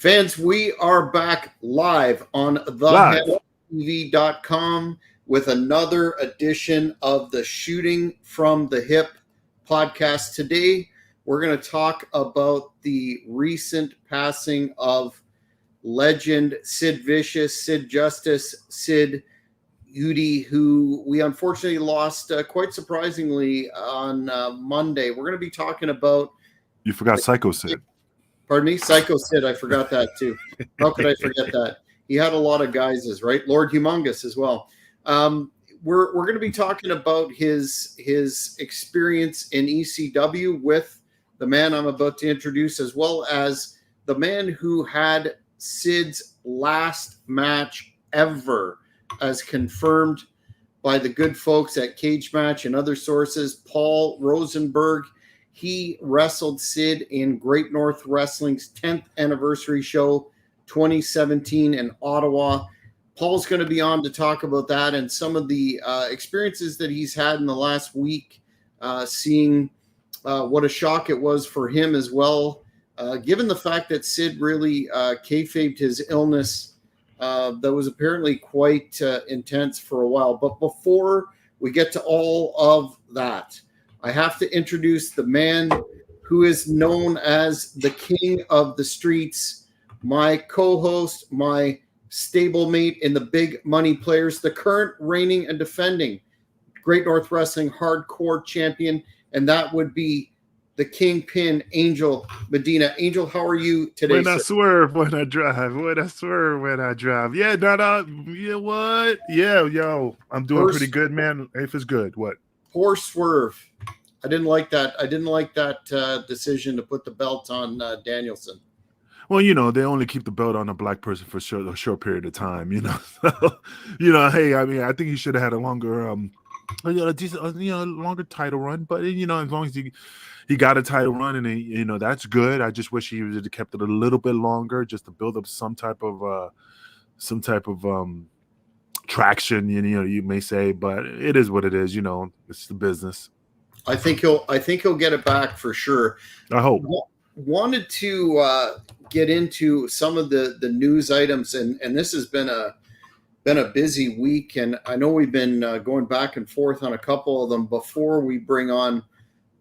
Fans, we are back live on theheadtv.com with another edition of the Shooting from the Hip podcast. Today, we're going to talk about the recent passing of legend Sid Vicious, Sid Justice, Sid Udi, who we unfortunately lost quite surprisingly on Monday. We're going to be talking about... You forgot Psycho Sid. Pardon me? Psycho Sid. I forgot that too. How could I forget that? He had a lot of guises, right? Lord Humongous as well. We're going to be talking about his experience in ECW with the man I'm about to introduce, as well as the man who had Sid's last match ever, as confirmed by the good folks at Cage Match and other sources. Paul Rosenberg. He wrestled Sid in Great North Wrestling's 10th anniversary show, 2017 in Ottawa. Paul's going to be on to talk about that and some of the experiences that he's had in the last week, seeing what a shock it was for him as well, given the fact that Sid really kayfabed his illness that was apparently quite intense for a while. But before we get to all of that, I have to introduce the man who is known as the king of the streets, my co-host, my stablemate in the Big Money Players, the current reigning and defending Great North Wrestling hardcore champion, and that would be the Kingpin, Angel Medina. Angel, how are you today? When I swerve, when I drive. When I swerve, when I drive. Yeah, you know what? Yeah, yo, I'm doing pretty good, man. If it's good, what? Poor swerve. I didn't like that. I didn't like that decision to put the belt on Danielson. Well, you know, they only keep the belt on a black person for a short period of time, you know. So, you know, hey, I mean, I think he should have had a longer, longer title run. But, you know, as long as he got a title run and, you know, that's good. I just wish he would have kept it a little bit longer just to build up some type of traction, you know, you may say. But it is what it is, you know, it's the business. I think he'll get it back for sure. I hope. Wanted to get into some of the news items, and this has been a busy week, and I know we've been going back and forth on a couple of them before we bring on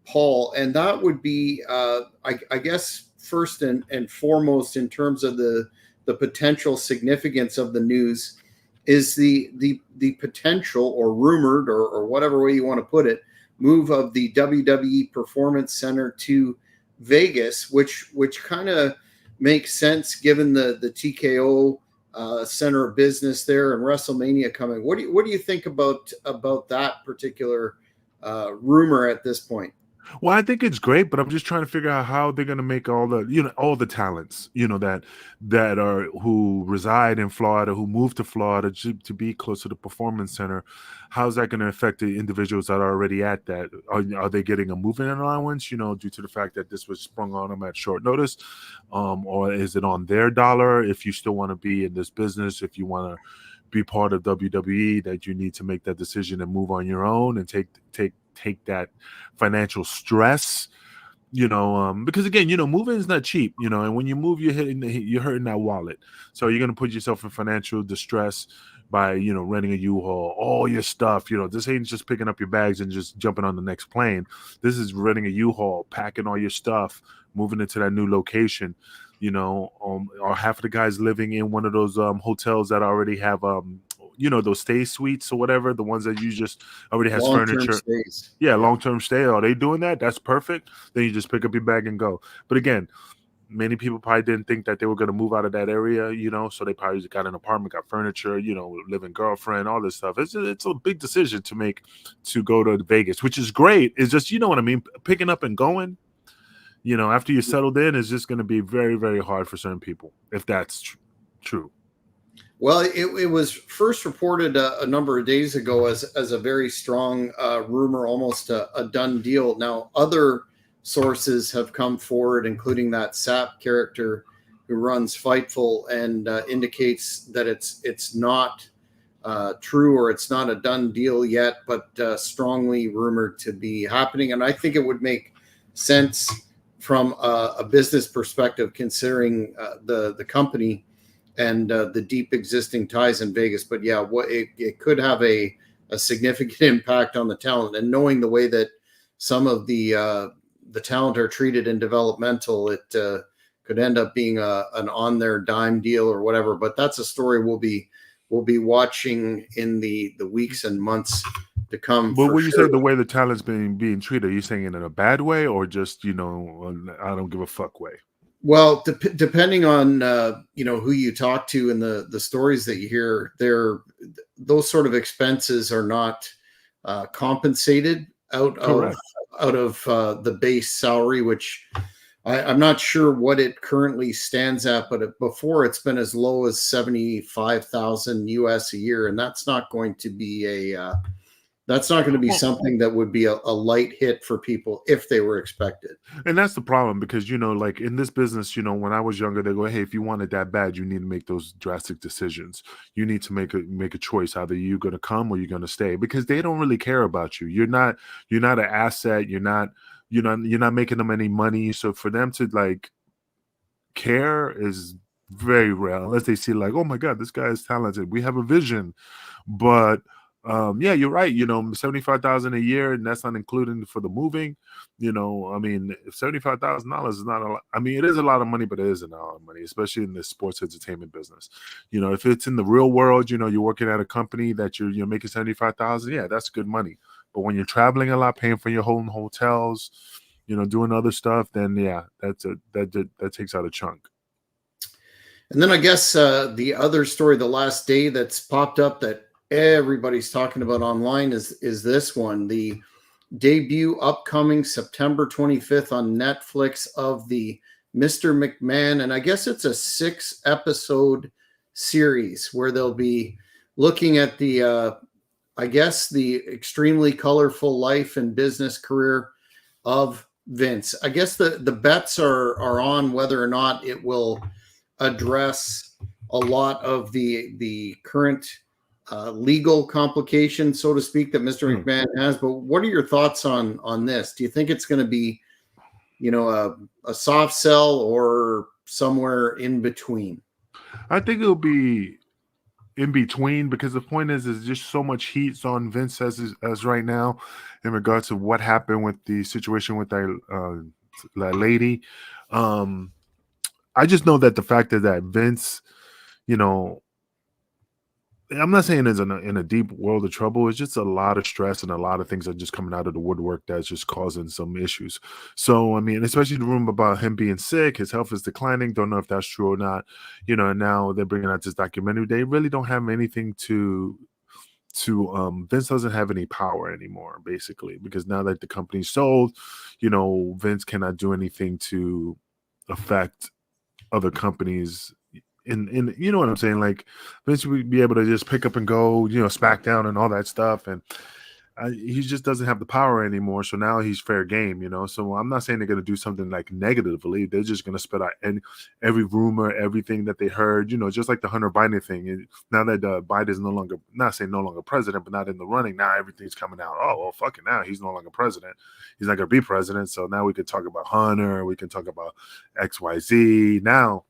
Paul, and that would be I guess first and foremost in terms of the potential significance of the news is the potential or rumored or whatever way you want to put it move of the WWE Performance Center to Vegas, which kind of makes sense given the TKO center of business there and WrestleMania coming. What do you think about that particular rumor at this point? Well, I think it's great, but I'm just trying to figure out how they're going to make all the talents, you know, that are who reside in Florida, who moved to Florida to be close to the Performance Center. How's that going to affect the individuals that are already at that? Are they getting a moving allowance, you know, due to the fact that this was sprung on them at short notice? Or is it on their dollar? If you still want to be in this business, if you want to be part of WWE, that you need to make that decision and move on your own and take that financial stress, you know, because again, you know, moving is not cheap, you know, and when you move, you're hurting that wallet. So you're going to put yourself in financial distress by, you know, renting a U-Haul, all your stuff. You know, this ain't just picking up your bags and just jumping on the next plane. This is renting a U-Haul, packing all your stuff, moving into that new location, you know, or half of the guys living in one of those hotels that already have you know, those stay suites or whatever, the ones that you just already has furniture. Stays. Yeah, long-term stay. Are they doing that? That's perfect. Then you just pick up your bag and go. But again, many people probably didn't think that they were going to move out of that area, you know, so they probably got an apartment, got furniture, you know, living girlfriend, all this stuff. It's a big decision to make to go to Vegas, which is great. It's just, you know what I mean, picking up and going, you know, after you're settled in is just going to be very, very hard for certain people, if that's true. Well, it was first reported a number of days ago as a very strong rumor, almost a done deal. Now, other sources have come forward, including that Sap character who runs Fightful, and indicates that it's not true or it's not a done deal yet, but strongly rumored to be happening. And I think it would make sense from a business perspective, considering the company and the deep existing ties in Vegas. But yeah, it could have a significant impact on the talent, and knowing the way that some of the talent are treated in developmental, it could end up being an on their dime deal or whatever. But that's a story we'll be watching in the weeks and months to come. But when you say the way the talent's being treated, are you saying it in a bad way or just, I don't give a fuck way? Well, depending on who you talk to and the stories that you hear, those sort of expenses are not compensated out Correct. of the base salary, which I'm not sure what it currently stands at, but before it's been as low as $75,000 US a year, and that's not going to be something that would be a light hit for people if they were expected. And that's the problem because, like in this business, when I was younger, they go, hey, if you want it that bad, you need to make those drastic decisions. You need to make a choice. Either you're going to come or you're going to stay, because they don't really care about you. You're not an asset. You're not making them any money. So for them to like care is very rare, unless they see like, oh my God, this guy is talented. We have a vision. But yeah, you're right. $75,000 a year, and that's not including for the moving. $75,000 is not a lot. I mean, it is a lot of money, but it isn't a lot of money, especially in the sports entertainment business. If it's in the real world, you're working at a company that you're making $75,000. Yeah, that's good money. But when you're traveling a lot, paying for your own hotels, doing other stuff, then yeah, that takes out a chunk. And then I guess the other story, the last day that's popped up that everybody's talking about online is this one, the debut upcoming September 25th on Netflix of the Mr. McMahon. And I guess it's a 6-episode series where they'll be looking at the extremely colorful life and business career of Vince. I guess the bets are on whether or not it will address a lot of the current legal complications, so to speak, that Mr. McMahon has. But what are your thoughts on this? Do you think it's going to be, a soft sell or somewhere in between? I think it'll be in between, because the point is just so much heat's on Vince as right now in regards to what happened with the situation with that lady. I just know that the fact that Vince, I'm not saying is in a deep world of trouble. It's just a lot of stress and a lot of things are just coming out of the woodwork that's just causing some issues. So, I mean, especially the rumor about him being sick, his health is declining. Don't know if that's true or not. And now they're bringing out this documentary. They really don't have anything to Vince doesn't have any power anymore, basically, because now that the company's sold, Vince cannot do anything to affect other companies. In you know what I'm saying? Like Vince would be able to just pick up and go, SmackDown and all that stuff, and he just doesn't have the power anymore. So now he's fair game, So I'm not saying they're going to do something like negatively. They're just going to spit out every rumor, everything that they heard, just like the Hunter Biden thing. Now that Biden is no longer president, but not in the running, now everything's coming out. Oh, well, fucking now he's no longer president. He's not going to be president. So now we can talk about Hunter. We can talk about XYZ. Now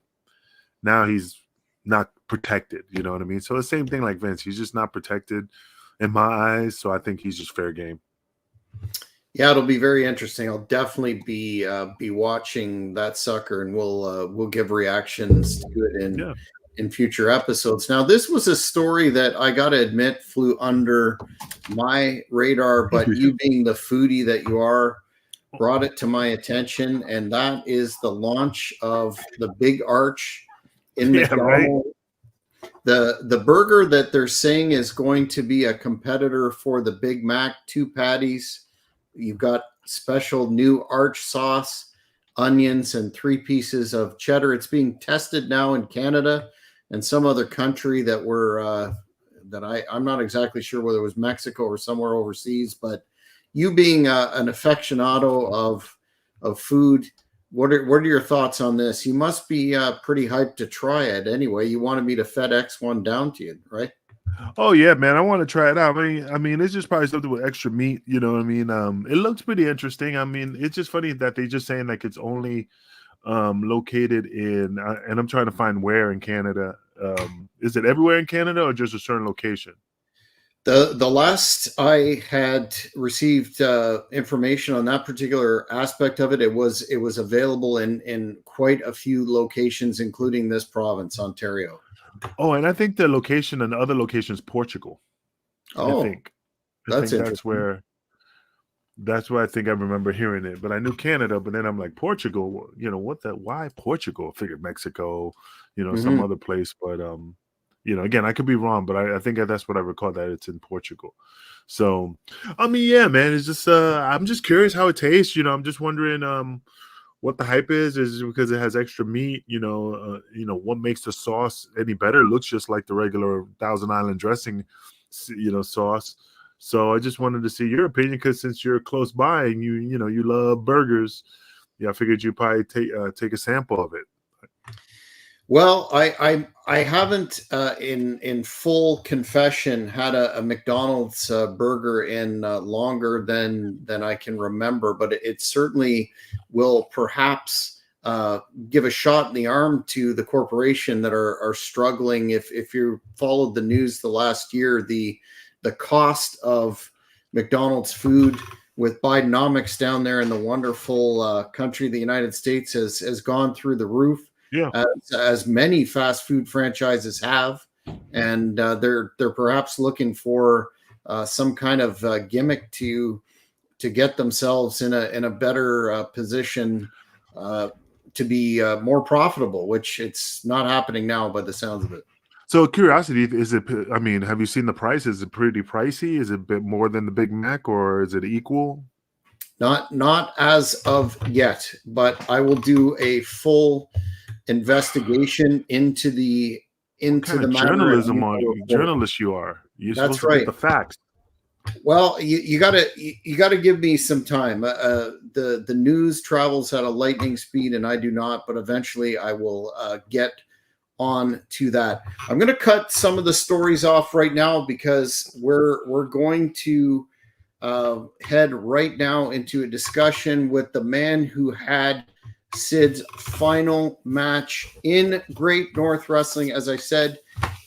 he's not protected. You know what I mean? So the same thing like Vince. He's just not protected in my eyes. So I think he's just fair game. Yeah, it'll be very interesting. I'll definitely be watching that sucker, and we'll give reactions to it in future episodes. Now, this was a story that I got to admit flew under my radar, but you being the foodie that you are, brought it to my attention, and that is the launch of the Big Arch in McDonald's. Right. The burger that they're saying is going to be a competitor for the Big Mac, 2 patties. You've got special new Arch sauce, onions, and 3 pieces of cheddar. It's being tested now in Canada and some other country that I'm not exactly sure whether it was Mexico or somewhere overseas. But you being an aficionado of food, what are your thoughts on this? You must be pretty hyped to try it anyway. You wanted me to FedEx one down to you, right? Oh yeah, man, I want to try it out. I mean, it's just probably something with extra meat. You know what I mean? It looks pretty interesting. I mean, it's just funny that they just saying like it's only located in, and I'm trying to find where in Canada. Is it everywhere in Canada or just a certain location? The last I had received information on that particular aspect of it, it was available in quite a few locations, including this province, Ontario. Oh, and I think the location and the other location is Portugal. I Oh, think. I that's think that's interesting. where That's why I think I remember hearing it, but I knew Canada, but then I'm like, Portugal, what the why Portugal? I figured Mexico, some Hmm. other place, but again, I could be wrong, but I think that's what I recall that it's in Portugal. So, I mean, yeah, man, it's just I'm just curious how it tastes. I'm just wondering what the hype is it because it has extra meat, what makes the sauce any better? It looks just like the regular Thousand Island dressing, sauce. So I just wanted to see your opinion because since you're close by and you love burgers, yeah, I figured you'd probably take a sample of it. Well, I haven't in full confession had a McDonald's burger in longer than I can remember, but it certainly will perhaps give a shot in the arm to the corporation that are struggling. If you followed the news the last year, the cost of McDonald's food with Bidenomics down there in the wonderful country of the United States has gone through the roof, Yeah. as many fast food franchises have, and they're perhaps looking for some kind of gimmick to get themselves in a better position to be more profitable, which it's not happening now by the sounds of it. So curiosity, is it? I mean, have you seen the price? Is it pretty pricey? Is it a bit more than the Big Mac, or is it equal? Not as of yet, but I will do a full investigation What into kind the of matter, and I'll give you a report. journalist you are? You're That's supposed to get right. the facts. Well, you gotta give me some time. The news travels at a lightning speed, and I do not. But eventually, I will get on to that. I'm going to cut some of the stories off right now because we're going to head right now into a discussion with the man who had Sid's final match in Great North Wrestling, as I said,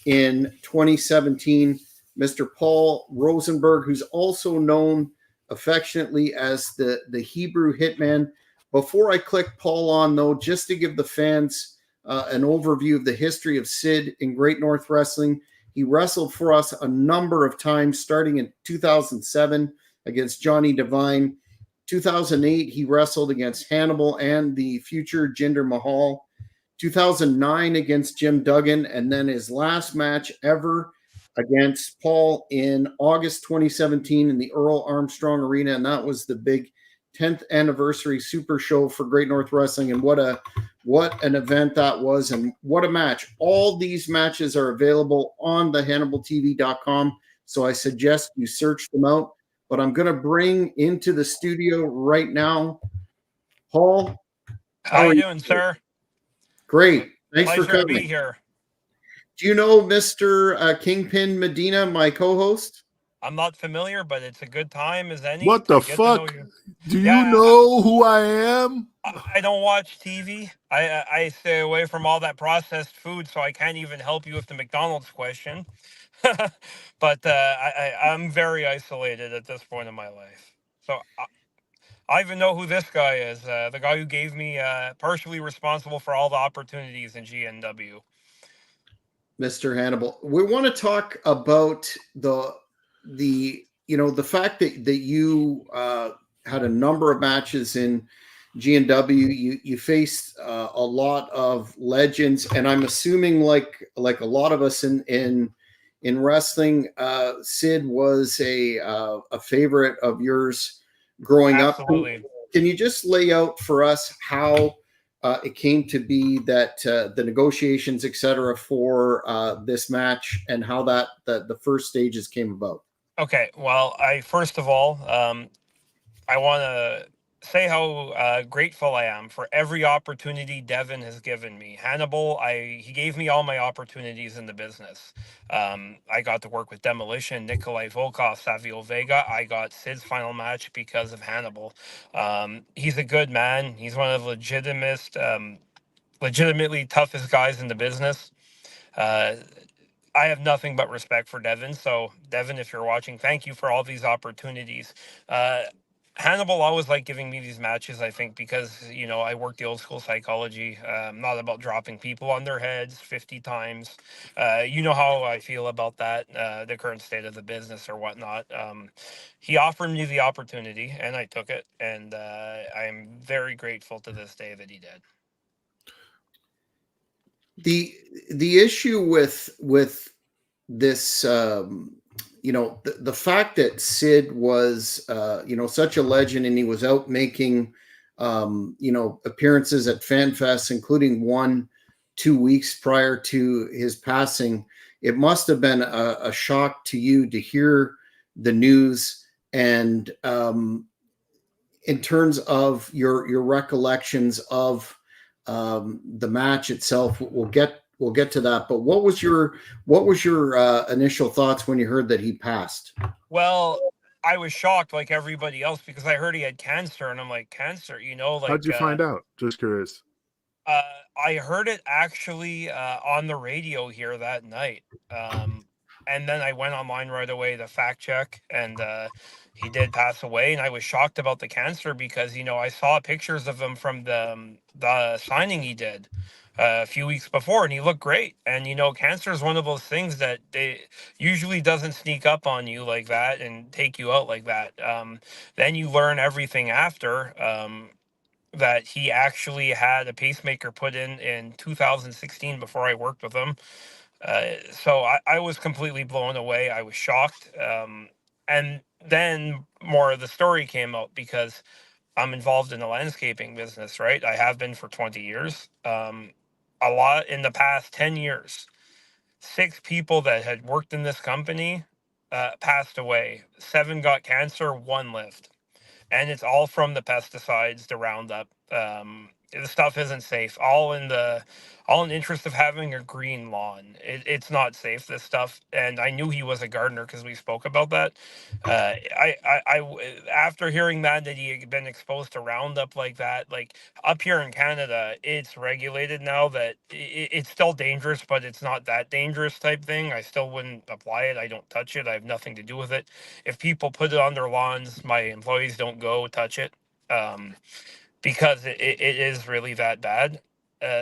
in 2017. Mr. Paul Rosenberg, who's also known affectionately as the Hebrew Hitman. Before I click Paul on, though, just to give the fans an overview of the history of Sid in Great North Wrestling, he wrestled for us a number of times, starting in 2007 against Johnny Devine. 2008, he wrestled against Hannibal and the future Jinder Mahal. 2009 against Jim Duggan, and then his last match ever against Paul in August 2017 in the Earl Armstrong Arena, and that was the big 10th anniversary Super Show for Great North Wrestling. And what an event that was, and what a match! All these matches are available on the HannibalTV.com, so I suggest you search them out. But I'm going to bring into the studio right now, Paul. How How are you you? doing, sir? Great. Thanks for Pleasure to be coming. here. Do you know Mr. Kingpin Medina, my co-host? I'm not familiar, but it's a good time as any What the to get to know fuck? you. Do you Yeah, know who I am? I don't watch TV. I stay away from all that processed food, so I can't even help you with the McDonald's question. But I'm very isolated at this point in my life. So I even know who this guy is. The guy who gave me partially responsible for all the opportunities in GNW. Mr. Hannibal. We want to talk about the fact that you had a number of matches in GNW. You faced a lot of legends, and I'm assuming like a lot of us in wrestling, Sid was a favorite of yours growing up. Absolutely. Can you just lay out for us how it came to be that the negotiations, etc., for this match, and how the first stages came about? Okay. Well, I first of all, I want to say how grateful I am for every opportunity Devin has given me. Hannibal, he gave me all my opportunities in the business. I got to work with Demolition, Nikolai Volkov, Savio Vega. I got Sid's final match because of Hannibal. He's a good man. He's one of the legitimately toughest guys in the business. Uh, I have nothing but respect for Devin. So, Devin, if you're watching, thank you for all these opportunities. Uh, Hannibal always liked giving me these matches, I think, because, I work the old school psychology. Not about dropping people on their heads 50 times. You know how I feel about that, the current state of the business or whatnot. He offered me the opportunity, and I took it. And I'm very grateful to this day that he did. The issue with this, the fact that Sid was such a legend, and he was out making appearances at FanFest, including one 2 weeks prior to his passing. It must have been a shock to you to hear the news, and in terms of your recollections of the match itself. We'll get to that. But what was your initial thoughts when you heard that he passed? Well, I was shocked like everybody else because I heard he had cancer, and I'm like, cancer, How'd you find out? Just curious. I heard it actually on the radio here that night. And then I went online right away to fact check, and he did pass away. And I was shocked about the cancer because, I saw pictures of him from the signing he did a few weeks before, and he looked great. And, cancer is one of those things that they usually doesn't sneak up on you like that and take you out like that. Then you learn everything after. That he actually had a pacemaker put in 2016 before I worked with him. So I was completely blown away. I was shocked. And then more of the story came out because I'm involved in the landscaping business, right? I have been for 20 years. A lot in the past 10 years, 6 people that had worked in this company passed away. 7 got cancer, 1 lived, and it's all from the pesticides, the Roundup. The stuff isn't safe. All in the interest of having a green lawn. It's not safe. This stuff, and I knew he was a gardener because we spoke about that. After hearing that he had been exposed to Roundup like that, like up here in Canada, it's regulated now that it's still dangerous, but it's not that dangerous type thing. I still wouldn't apply it. I don't touch it. I have nothing to do with it. If people put it on their lawns, my employees don't go touch it, because it is really that bad.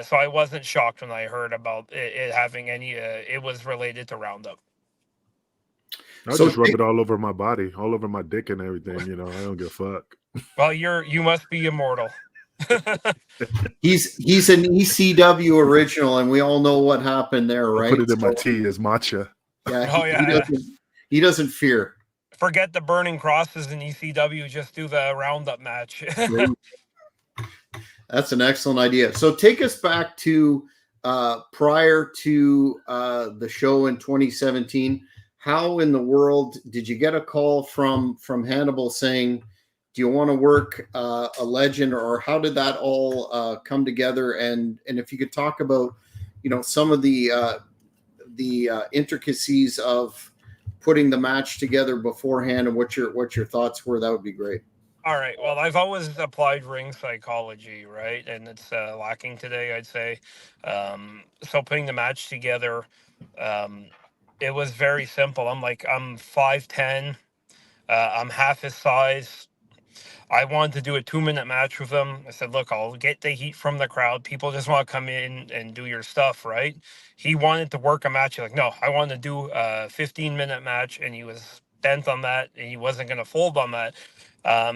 So I wasn't shocked when I heard about it having any. It was related to Roundup. I'll just rub it all over my body, all over my dick and everything. I don't give a fuck. Well, you must be immortal. He's an ECW original, and we all know what happened there, right? I put it in my tea as matcha. Yeah, he doesn't fear. Forget the burning crosses in ECW. Just do the Roundup match. That's an excellent idea. So take us back to prior to the show in 2017. How in the world did you get a call from Hannibal saying, "Do you want to work a legend?" Or how did that all come together? And if you could talk about, some of the intricacies of putting the match together beforehand and what your thoughts were, that would be great. All right. Well, I've always applied ring psychology, right? And it's lacking today, I'd say. So putting the match together, it was very simple. I'm 5'10", I'm half his size. I wanted to do a 2-minute match with him. I said, look, I'll get the heat from the crowd. People just want to come in and do your stuff, right? He wanted to work a match. He's like, no, I want to do a 15-minute match. And he was bent on that, and he wasn't going to fold on that.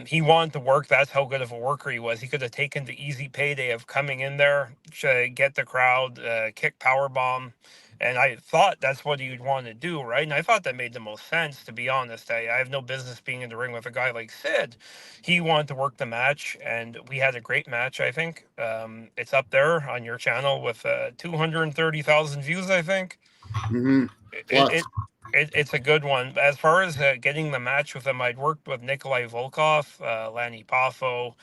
He wanted to work. That's how good of a worker he was. He could have taken the easy payday of coming in there, to get the crowd, kick power bomb. And I thought that's what he would want to do, right? And I thought that made the most sense, to be honest. I have no business being in the ring with a guy like Sid. He wanted to work the match, and we had a great match, I think. It's up there on your channel with 230,000 views, I think. Mm-hmm. Plus. It's a good one. As far as getting the match with him, I'd worked with Nikolai Volkov, Lanny Poffo,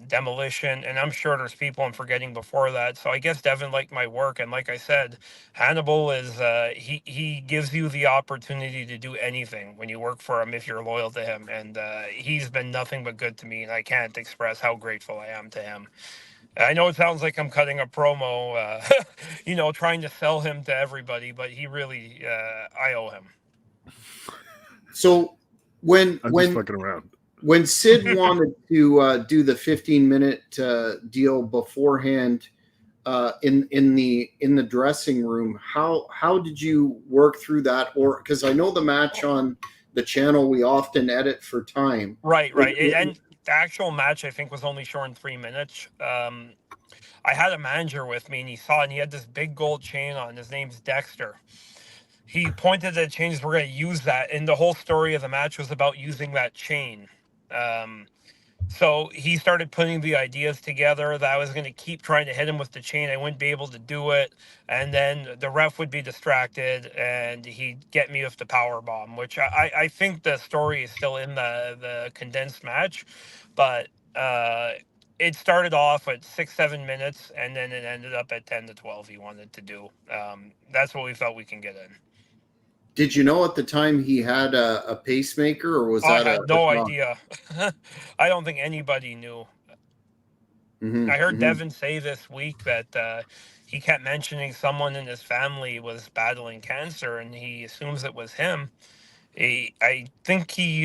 Demolition, and I'm sure there's people I'm forgetting before that. So I guess Devin liked my work, and like I said, Hannibal is he gives you the opportunity to do anything when you work for him if you're loyal to him, and he's been nothing but good to me, and I can't express how grateful I am to him. I know it sounds like I'm cutting a promo, trying to sell him to everybody, but he really, I owe him. So when I'm just fucking around. When Sid wanted to do the 15-minute deal beforehand in the dressing room, how did you work through that? Or because I know the match on the channel we often edit for time. Right. And the actual match I think was only short 3 minutes. I had a manager with me, and he had this big gold chain on. His name's Dexter. He pointed at the chains. We're going to use that, and the whole story of the match was about using that chain. So he started putting the ideas together that I was going to keep trying to hit him with the chain. I wouldn't be able to do it. And then the ref would be distracted and he'd get me with the power bomb, which I think the story is still in the condensed match. But it started off at 6-7 minutes and then it ended up at 10 to 12 he wanted to do. That's what we felt we can get in. Did you know at the time he had a pacemaker, or was I that had no idea. I don't think anybody knew. Mm-hmm, I heard Devin say this week that he kept mentioning someone in his family was battling cancer, and he assumes it was him. I think he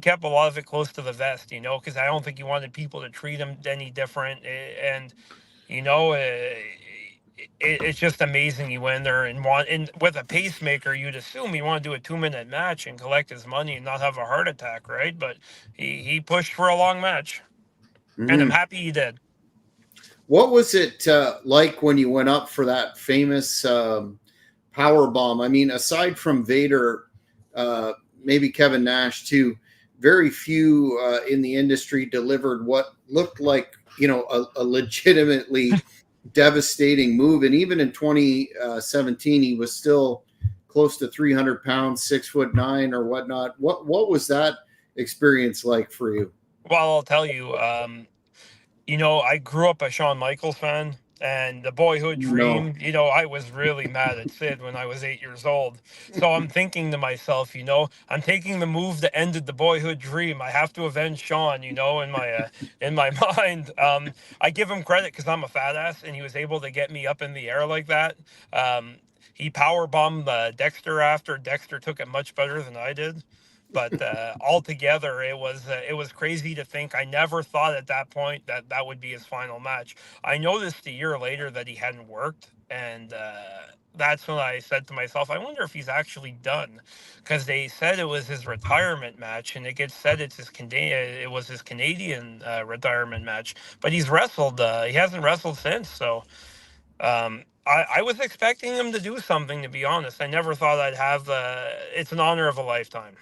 kept a lot of it close to the vest, because I don't think he wanted people to treat him any different. And it's just amazing he went there and with a pacemaker, you'd assume he wanted to do a 2-minute match and collect his money and not have a heart attack, right? But he pushed for a long match, and I'm happy he did. What was it like when you went up for that famous power bomb? I mean, aside from Vader, maybe Kevin Nash too, very few in the industry delivered what looked like a legitimately devastating move. And even in 2017, he was still close to 300 pounds, 6'9" or whatnot. What was that experience like for you? Well, I'll tell you, I grew up a Shawn Michaels fan, and the boyhood dream, I was really mad at Sid when I was 8 years old. So I'm thinking to myself, I'm taking the move that ended the boyhood dream. I have to avenge Shawn, in my mind. I give him credit because I'm a fat ass, and he was able to get me up in the air like that. He power bombed Dexter after. Dexter took it much better than I did. But altogether, it was crazy to think. I never thought at that point that would be his final match. I noticed a year later that he hadn't worked, and that's when I said to myself, I wonder if he's actually done, because they said it was his retirement match, and it gets said it was his Canadian retirement match. But he's wrestled. He hasn't wrestled since. So I was expecting him to do something. To be honest, I never thought I'd have. It's an honor of a lifetime.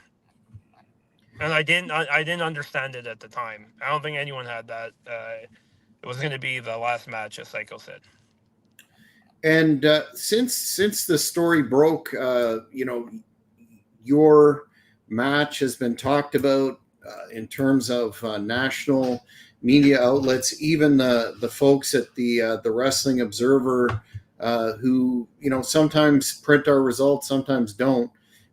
And I didn't understand it at the time. I don't think anyone had that. It was going to be the last match, as Psycho said. And since the story broke, your match has been talked about in terms of national media outlets, even the folks at the Wrestling Observer, who sometimes print our results, sometimes don't.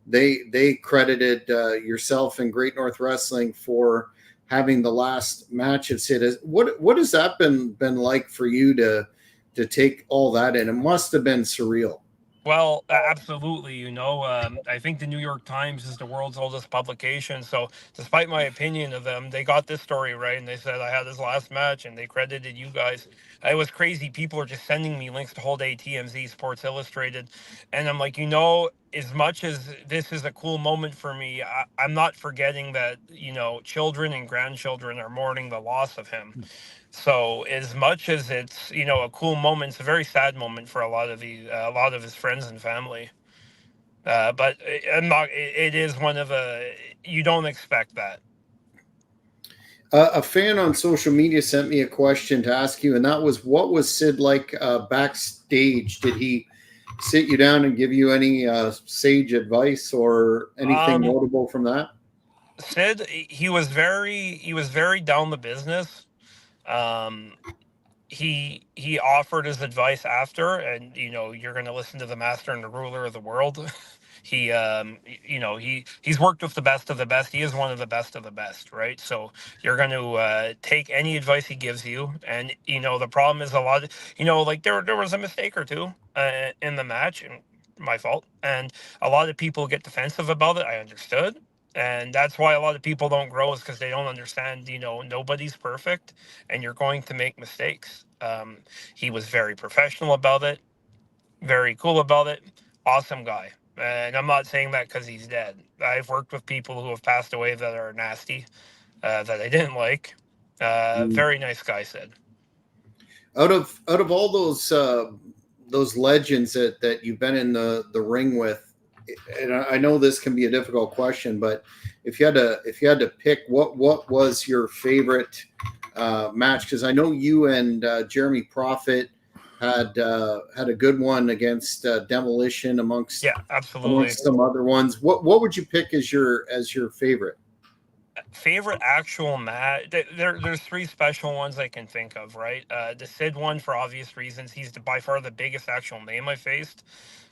They credited yourself and Great North Wrestling for having the last match at Sid. What has that been like for you to take all that in? It must have been surreal. Well, absolutely. I think the New York Times is the world's oldest publication. So despite my opinion of them, they got this story right. And they said I had his last match and they credited you guys. It was crazy. People are just sending me links to Whole Day TMZ, Sports Illustrated. And I'm like, as much as this is a cool moment for me, I'm not forgetting that, children and grandchildren are mourning the loss of him. So as much as it's a cool moment, it's a very sad moment for a lot of his friends and family. But I'm not. It is one of you don't expect that. A fan on social media sent me a question to ask you, and that was, what was Sid like backstage? Did he sit you down and give you any sage advice or anything notable from that? Sid, he was very down the business. Um, he offered his advice after, and you're going to listen to the master and the ruler of the world. He's worked with the best of the best. He is one of the best of the best, right? So you're going to take any advice he gives you. And the problem is a lot of, like there was a mistake or two in the match, and my fault, and a lot of people get defensive about it. I understood. And that's why a lot of people don't grow, is because they don't understand, nobody's perfect, and you're going to make mistakes. He was very professional about it, very cool about it, awesome guy. And I'm not saying that because he's dead. I've worked with people who have passed away that are nasty, that I didn't like. Very nice guy, Sid. Out of all those legends that you've been in the ring with, and I know this can be a difficult question, but if you had to pick, what was your favorite match? Because I know you and Jeremy Prophet had a good one against Demolition amongst absolutely some other ones. What would you pick as your favorite? Favorite actual match? There's three special ones I can think of, right? The Sid one, for obvious reasons. He's by far the biggest actual name I faced.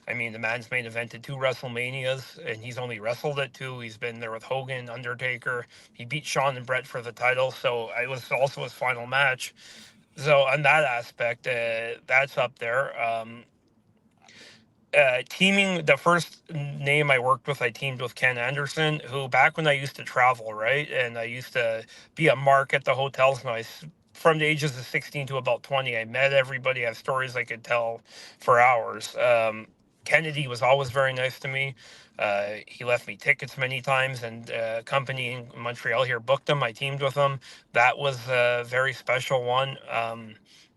I mean, the man's main evented 2 WrestleManias, and he's only wrestled at 2. He's been there with Hogan, Undertaker. He beat Shawn and Brett for the title, so it was also his final match. So on that aspect, that's up there. Teaming, the first name I worked with, I teamed with Ken Anderson, who back when I used to travel, right, and I used to be a mark at the hotels, and from the ages of 16 to about 20, I met everybody. I have stories I could tell for hours. Kennedy was always very nice to me. He left me tickets many times, and a company in Montreal here booked him. I teamed with him. That was a very special one.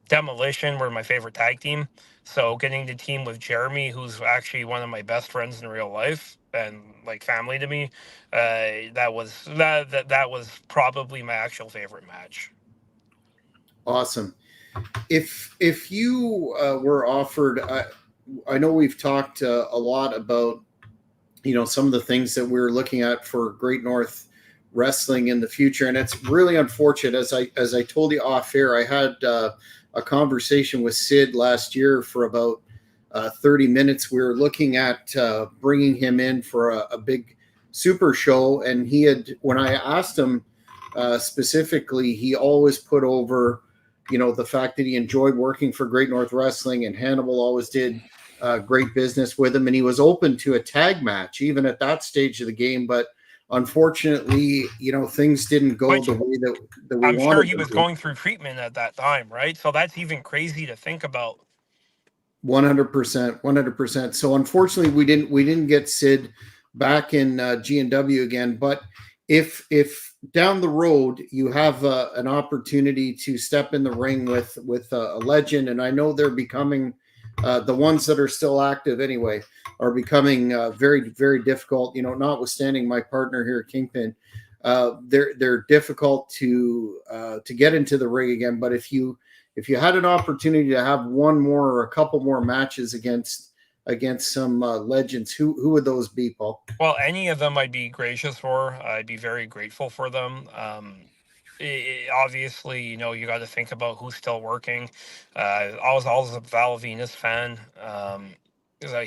Demolition were my favorite tag team. So getting to team with Jeremy, who's actually one of my best friends in real life and like family to me, that was probably my actual favorite match. Awesome. If you were offered, I know we've talked a lot about some of the things that we're looking at for Great North Wrestling in the future, and it's really unfortunate. As I told you off air, I had a conversation with Sid last year for about 30 minutes. We were looking at bringing him in for a big super show, and when I asked him specifically, he always put over the fact that he enjoyed working for Great North Wrestling, and Hannibal always did great business with him, and he was open to a tag match even at that stage of the game. But unfortunately, things didn't go the way that we wanted. I'm sure he was going through treatment at that time, right? So that's even crazy to think about. 100%. So unfortunately, we didn't get Sid back in G&W again. But if down the road you have an opportunity to step in the ring with a legend, and I know they're becoming the ones that are still active anyway are becoming very, very difficult. Notwithstanding my partner here at Kingpin, they're difficult to get into the ring again. But if you had an opportunity to have one more or a couple more matches against some legends, who would those be, Paul? Well, any of them I'd be gracious for. I'd be very grateful for them. Obviously, you got to think about who's still working. I was always a Val Venus fan.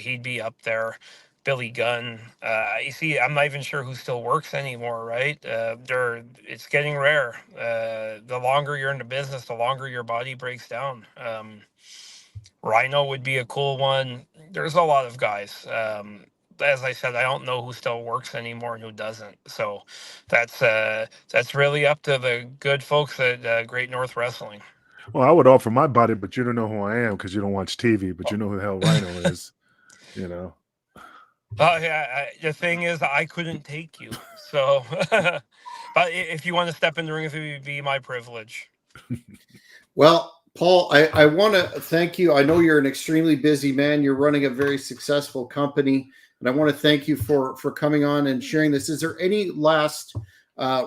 He'd be up there. Billy Gunn. You see, I'm not even sure who still works anymore, right? It's getting rare. The longer you're in the business, the longer your body breaks down. Rhino would be a cool one. There's a lot of guys. As I said, I don't know who still works anymore and who doesn't. So that's really up to the good folks at Great North Wrestling. Well, I would offer my body, but you don't know who I am because you don't watch TV, but you know who the hell Rhino is, Oh yeah, the thing is, I couldn't take you. So, but if you want to step in the ring, it would be my privilege. Well, Paul, I want to thank you. I know you're an extremely busy man. You're running a very successful company, and I want to thank you for coming on and sharing this. Is there any last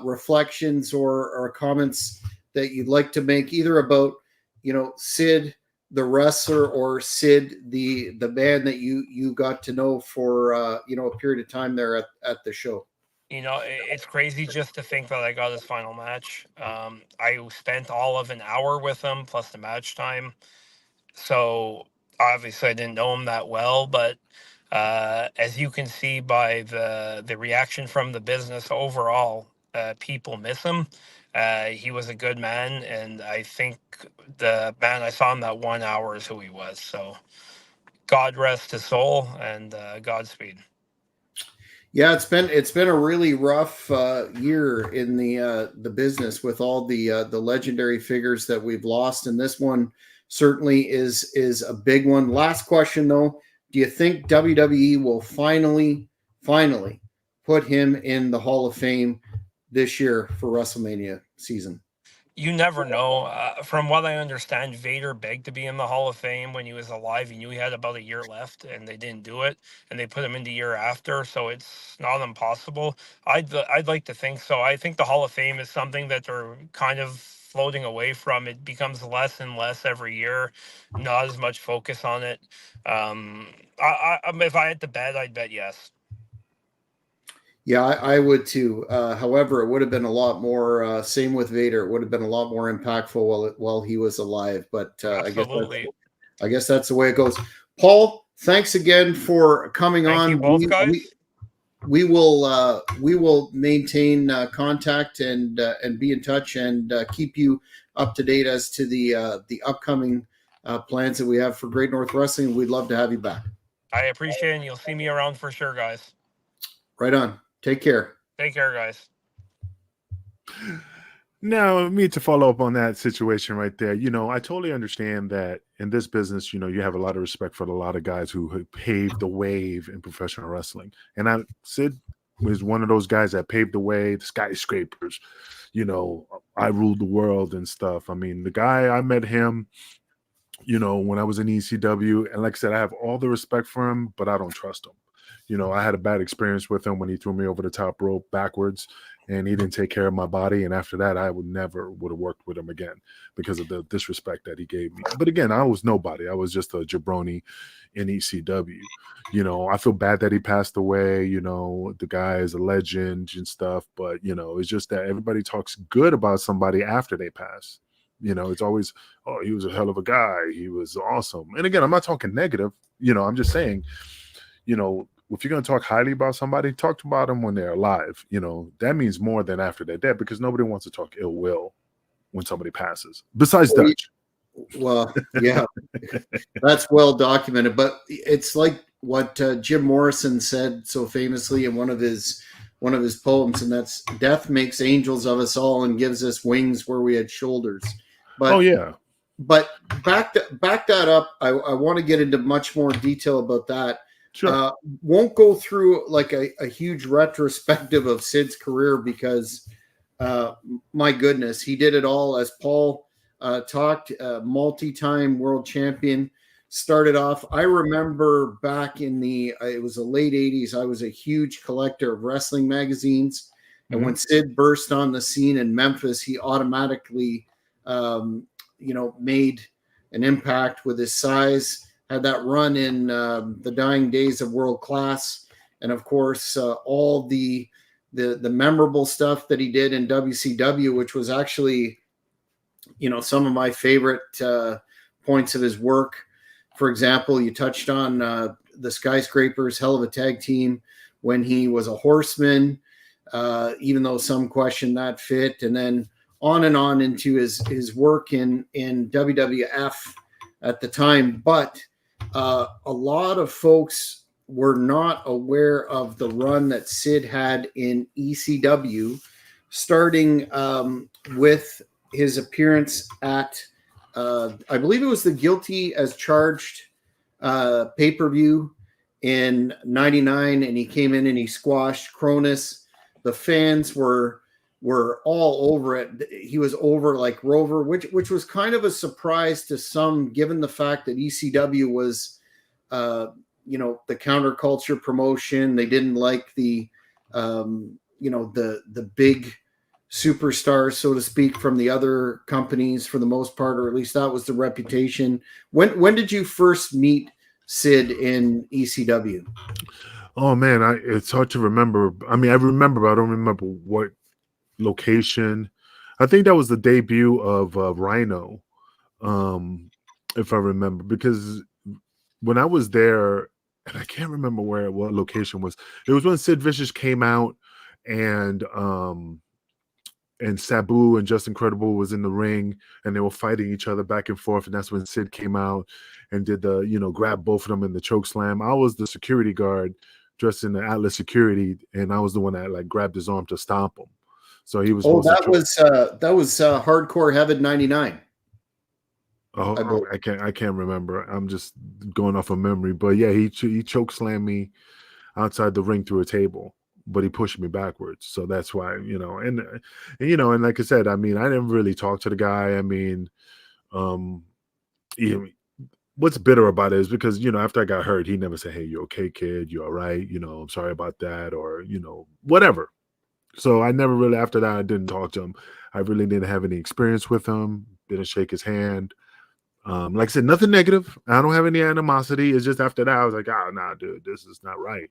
reflections or comments that you'd like to make, either about Sid, the wrestler or Sid, the man that you got to know for a period of time there at the show? It's crazy just to think that I got his final match. I spent all of an hour with him plus the match time. So obviously I didn't know him that well, but as you can see by the reaction from the business overall, people miss him. He was a good man, and I think the man I saw him that 1 hour is who he was. So God rest his soul, and Godspeed. Yeah, it's been a really rough year in the business with all the legendary figures that we've lost, and this one certainly is a big one. Last question though, do you think WWE will finally put him in the Hall of Fame this year for WrestleMania season? You never know. From what I understand, Vader begged to be in the Hall of Fame when he was alive. He knew he had about a year left, and they didn't do it, and they put him in the year after. So it's not impossible. I'd like to think so. I think the Hall of Fame is something that they're kind of floating away from. It becomes less and less every year. Not as much focus on it. If I had to bet, I'd bet yes. Yeah, I would too. However, it would have been a lot more. Same with Vader; it would have been a lot more impactful while he was alive. But Absolutely. I guess that's the way it goes. Paul, thanks again for coming Thank you on. both, guys. We will maintain contact and be in touch and keep you up to date as to the upcoming plans that we have for Great North Wrestling. We'd love to have you back. I appreciate it, and you'll see me around for sure, guys. Right on. Take care. Take care, guys. Now, me to follow up on that situation right there, I totally understand that in this business, you have a lot of respect for a lot of guys who paved the wave in professional wrestling. And Sid was one of those guys that paved the way, the skyscrapers, I ruled the world and stuff. I mean, the guy, I met him, when I was in ECW. And like I said, I have all the respect for him, but I don't trust him. I had a bad experience with him when he threw me over the top rope backwards and he didn't take care of my body. And after that, I would have worked with him again because of the disrespect that he gave me. But again, I was nobody. I was just a jabroni in ECW. I feel bad that he passed away. The guy is a legend and stuff, but it's just that everybody talks good about somebody after they pass. It's always, oh, he was a hell of a guy. He was awesome. And again, I'm not talking negative. I'm just saying, if you're going to talk highly about somebody, talk about them when they're alive. That means more than after they're dead because nobody wants to talk ill will when somebody passes. Besides Dutch. Well, yeah, that's well documented. But it's like what Jim Morrison said so famously in one of his poems, and that's "Death makes angels of us all and gives us wings where we had shoulders." But oh yeah. But back that up. I want to get into much more detail about that. Sure. Won't go through like a huge retrospective of Sid's career because, my goodness, he did it all. As Paul talked, multi-time world champion. Started off, I remember back in it was the late 80s, I was a huge collector of wrestling magazines. And when Sid burst on the scene in Memphis, he automatically, made an impact with his size. Had that run in the dying days of World Class, and of course all the memorable stuff that he did in WCW, which was actually, some of my favorite points of his work. For example, you touched on the Skyscrapers, hell of a tag team when he was a horseman, even though some question that fit, and then on and on into his work in WWF at the time. But a lot of folks were not aware of the run that Sid had in ECW, starting with his appearance at, I believe it was the Guilty as Charged pay-per-view in '99, and he came in and he squashed Cronus. The fans were all over it. He was over like Rover, which was kind of a surprise to some, given the fact that ECW was, the counterculture promotion. They didn't like the big superstars, so to speak, from the other companies for the most part, or at least that was the reputation. When did you first meet Sid in ECW? Oh man, it's hard to remember. I mean, I remember, but I don't remember what location. I think that was the debut of Rhino, um, if I remember, because when I was there, and I can't remember what location was. It was when Sid Vicious came out, and Sabu and Just Incredible was in the ring, and they were fighting each other back and forth. And that's when Sid came out and did the, grab both of them in the choke slam. I was the security guard dressed in the Atlas security, and I was the one that like grabbed his arm to stomp him. So he was. Oh, that was Hardcore Heaven '99. Oh, I can't remember. I'm just going off of memory. But yeah, he choke slammed me outside the ring through a table, but he pushed me backwards. So that's why, and like I said, I mean, I didn't really talk to the guy. I mean, what's bitter about it is because, after I got hurt, he never said, "Hey, you okay, kid? You all right? I'm sorry about that," or, whatever. So I never really, after that, I didn't talk to him. I really didn't have any experience with him, didn't shake his hand. Like I said, nothing negative. I don't have any animosity. It's just after that, I was like, "Oh, nah, dude, this is not right."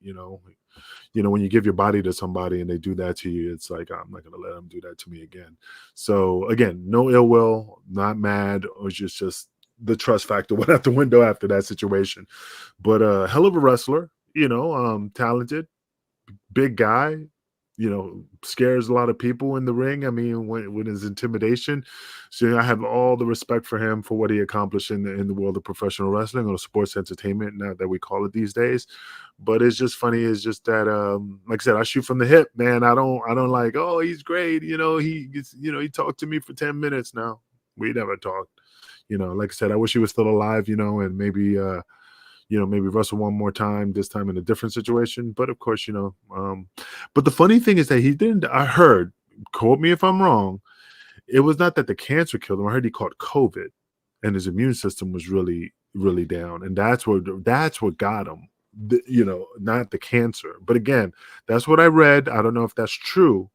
When you give your body to somebody and they do that to you, it's like, I'm not going to let them do that to me again. So again, no ill will, not mad, or just the trust factor went out the window after that situation. But hell of a wrestler, talented, big guy, scares a lot of people in the ring. I mean, when his intimidation. So I have all the respect for him for what he accomplished in the world of professional wrestling or sports entertainment, now that we call it these days. But it's just funny. It's just that, like I said, I shoot from the hip, man. I don't like, oh, he's great. He talked to me for 10 minutes now. We never talked. Like I said, I wish he was still alive, and maybe, maybe wrestle one more time, this time in a different situation. But of course, but the funny thing is that he didn't, I heard, quote me if I'm wrong, it was not that the cancer killed him. I heard he caught COVID and his immune system was really, really down. And that's what got him, not the cancer. But again, that's what I read. I don't know if that's true,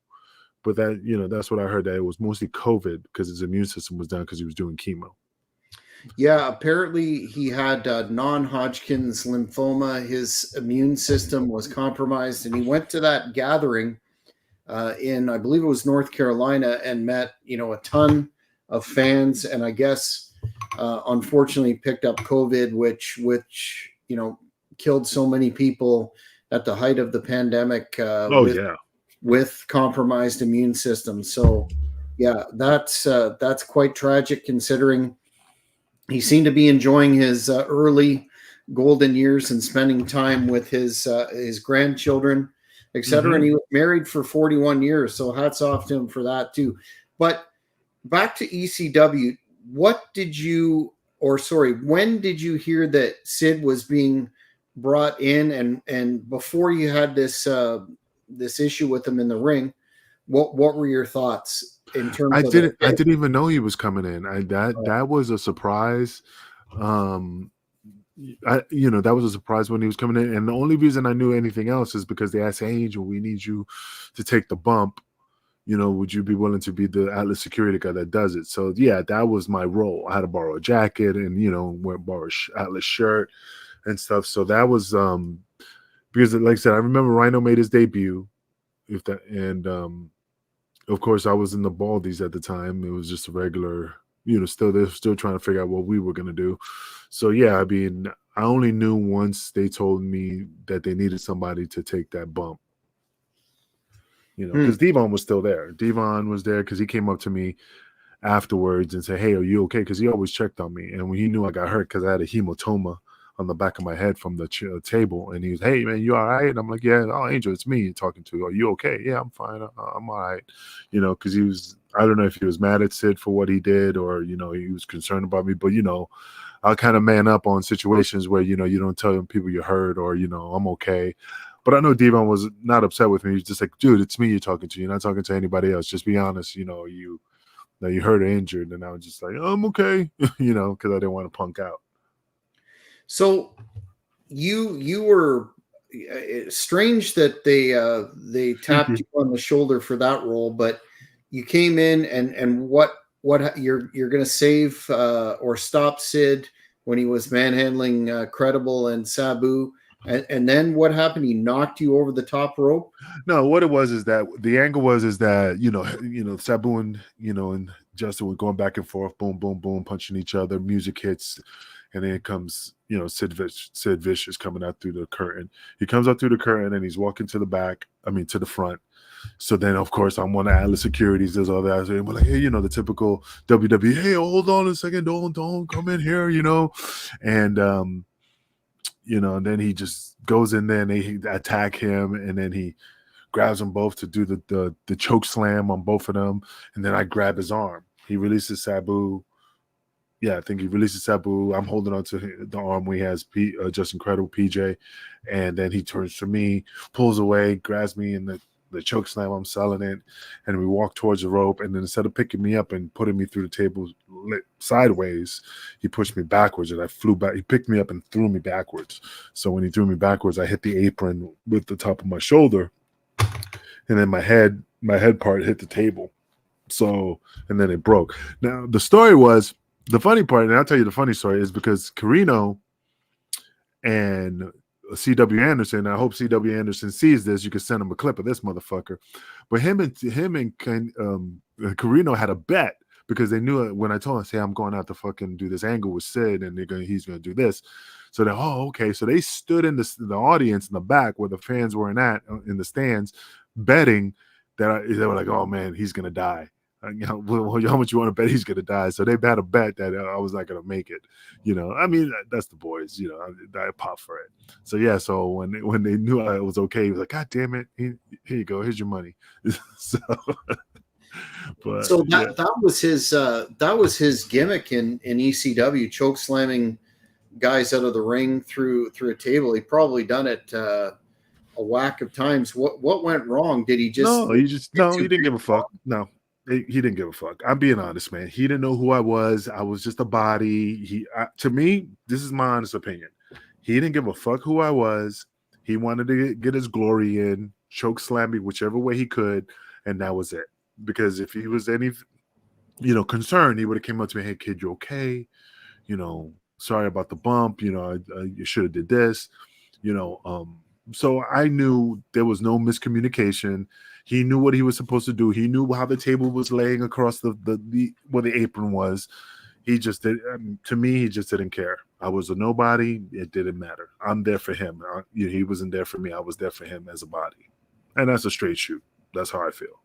but that's what I heard, that it was mostly COVID because his immune system was down because he was doing chemo. Yeah, apparently he had non-Hodgkin's lymphoma. His immune system was compromised, and he went to that gathering in, I believe it was North Carolina, and met, a ton of fans, and I guess unfortunately picked up COVID, which killed so many people at the height of the pandemic. With compromised immune systems. So yeah, that's quite tragic, considering he seemed to be enjoying his early golden years and spending time with his grandchildren, etc. And he was married for 41 years. So hats off to him for that too. But back to ECW, when did you hear that Sid was being brought in, and before you had this issue with him in the ring, what were your thoughts? I didn't even know he was coming in. That was a surprise. That was a surprise when he was coming in. And the only reason I knew anything else is because they asked, "Hey, Angel, we need you to take the bump. Would you be willing to be the Atlas security guy that does it?" So yeah, that was my role. I had to borrow a jacket and borrow Atlas shirt and stuff. So that was because, like I said, I remember Rhino made his debut. Of course, I was in the Baldies at the time. It was just a regular, they're still trying to figure out what we were going to do. So, yeah, I mean, I only knew once they told me that they needed somebody to take that bump. Because Devon was still there. Devon was there because he came up to me afterwards and said, "Hey, are you okay?" Because he always checked on me. And when he knew I got hurt because I had a hematoma on the back of my head from the table, and he was, "Hey man, you all right?" And I'm like, "Yeah, oh Angel, it's me you're talking to. Are you okay?" "Yeah, I'm fine. I'm all right." Because he was, I don't know if he was mad at Sid for what he did, or he was concerned about me. But I'll kind of man up on situations where you don't tell people you're hurt, or I'm okay. But I know Devon was not upset with me. He's just like, "Dude, it's me you're talking to. You're not talking to anybody else. Just be honest. You hurt or injured." And I was just like, "Oh, I'm okay," because I didn't want to punk out. So you were strange that they tapped you on the shoulder for that role, but you came in and what you're going to save or stop Sid when he was manhandling Credible and Sabu, and then what happened? He knocked you over the top rope. No, what it was is that the angle was is that Sabu and and Justin were going back and forth, boom, boom, boom, punching each other. Music hits, and then comes Sid Vicious coming out through the curtain. He comes out through the curtain and he's walking to the back. I mean to the front. So then, of course, I'm one of Atlas Securities. There's all that. And we're like, hey, the typical WWE. Hey, hold on a second. Don't come in here. And and then he just goes in there and they attack him, and then he grabs them both to do the choke slam on both of them, and then I grab his arm. He releases Sabu. Yeah, I think he releases Sabu. I'm holding on to the arm where he has just incredible PJ, and then he turns to me, pulls away, grabs me in the choke slam. I'm selling it, and we walk towards the rope, and then instead of picking me up and putting me through the table sideways, he pushed me backwards, and I flew back. He picked me up and threw me backwards. So when he threw me backwards, I hit the apron with the top of my shoulder, and then my head part hit the table. So, and then it broke. Now, the story was, the funny part, and I'll tell you the funny story, is because Carino and C.W. Anderson, I hope C.W. Anderson sees this. You can send him a clip of this motherfucker. But him and Carino had a bet, because they knew when I told him, say, I'm going out to fucking do this angle with Sid, and he's going to do this. So they, okay. So they stood in the audience in the back where the fans weren't at, in the stands, betting that they were like, oh man, he's going to die. How much you want to bet he's going to die? So they had a bet that I was not going to make it. I mean, that's the boys. I pop for it. So yeah. So when they knew I was okay, he was like, God damn it, here you go, here's your money. So, but so that was his gimmick in ECW, choke slamming guys out of the ring through a table. He probably done it a whack of times. What went wrong? Did he just? He didn't give a fuck. No. He didn't give a fuck. I'm being honest, man. He didn't know who I was. I was just a body. To me, this is my honest opinion. He didn't give a fuck who I was. He wanted to get his glory in, choke slam me whichever way he could, and that was it. Because if he was any, concerned, he would have came up to me, hey kid, you okay? Sorry about the bump. You should have did this. So I knew there was no miscommunication. He knew what he was supposed to do. He knew how the table was laying across where the apron was. He just did. To me, he just didn't care. I was a nobody. It didn't matter. I'm there for him. He wasn't there for me. I was there for him as a body, and that's a straight shoot. That's how I feel.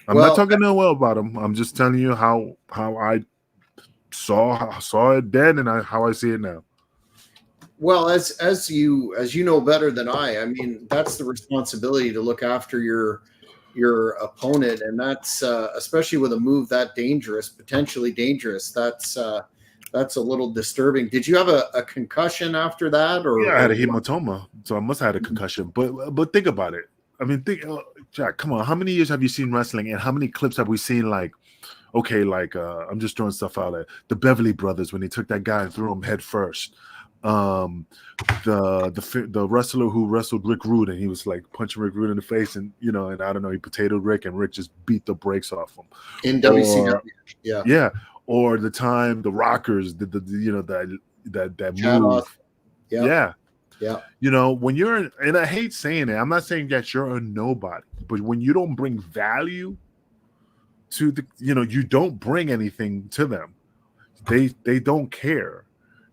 I'm not talking well about him. I'm just telling you how I saw it then, and how I see it now. Well, as you know better than I mean, that's the responsibility to look after your opponent, and that's especially with a move that dangerous, potentially dangerous. That's a little disturbing. Did you have a concussion after that, or? Yeah, I had a hematoma, so I must have had a concussion. But think about it. I mean, Jack, come on. How many years have you seen wrestling, and how many clips have we seen? Like, okay, I'm just throwing stuff out there. The Beverly Brothers, when they took that guy and threw him head first. The wrestler who wrestled Rick Rude, and he was like punching Rick Rude in the face, and and I don't know, he potatoed Rick, and Rick just beat the brakes off him in WCW. Yeah. Or the time the Rockers did that Chad move. Off. Yeah. When you're and I hate saying it, I'm not saying that you're a nobody, but when you don't bring value to you don't bring anything to them, they don't care.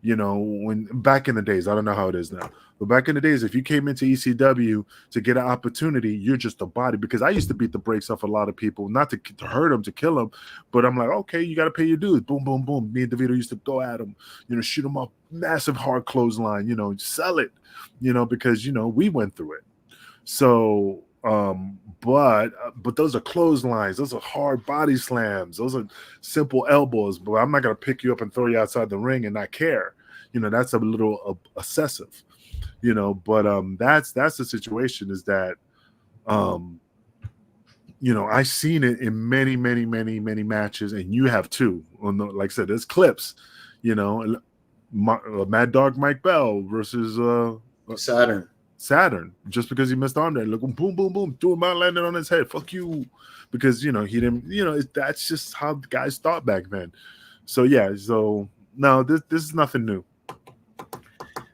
When back in the days, I don't know how it is now, but back in the days, if you came into ECW to get an opportunity, you're just a body. Because I used to beat the brakes off a lot of people, not to hurt them, to kill them, but I'm like, okay, you got to pay your dues. Boom, boom, boom. Me and DeVito used to go at them, shoot them up, massive hard clothesline, sell it, because we went through it. So, but those are clotheslines. Those are hard body slams. Those are simple elbows. But I'm not gonna pick you up and throw you outside the ring and not care. That's a little excessive. But that's the situation. Is that I've seen it in many, many, many, many matches, and you have too. Like I said, there's clips. Mad Dog Mike Bell versus Saturn. Saturn just because he missed arm day. Look, boom, boom, boom, threw him out, landed on his head. Fuck you, because he didn't. That's just how the guys thought back then. So yeah, so no, this is nothing new.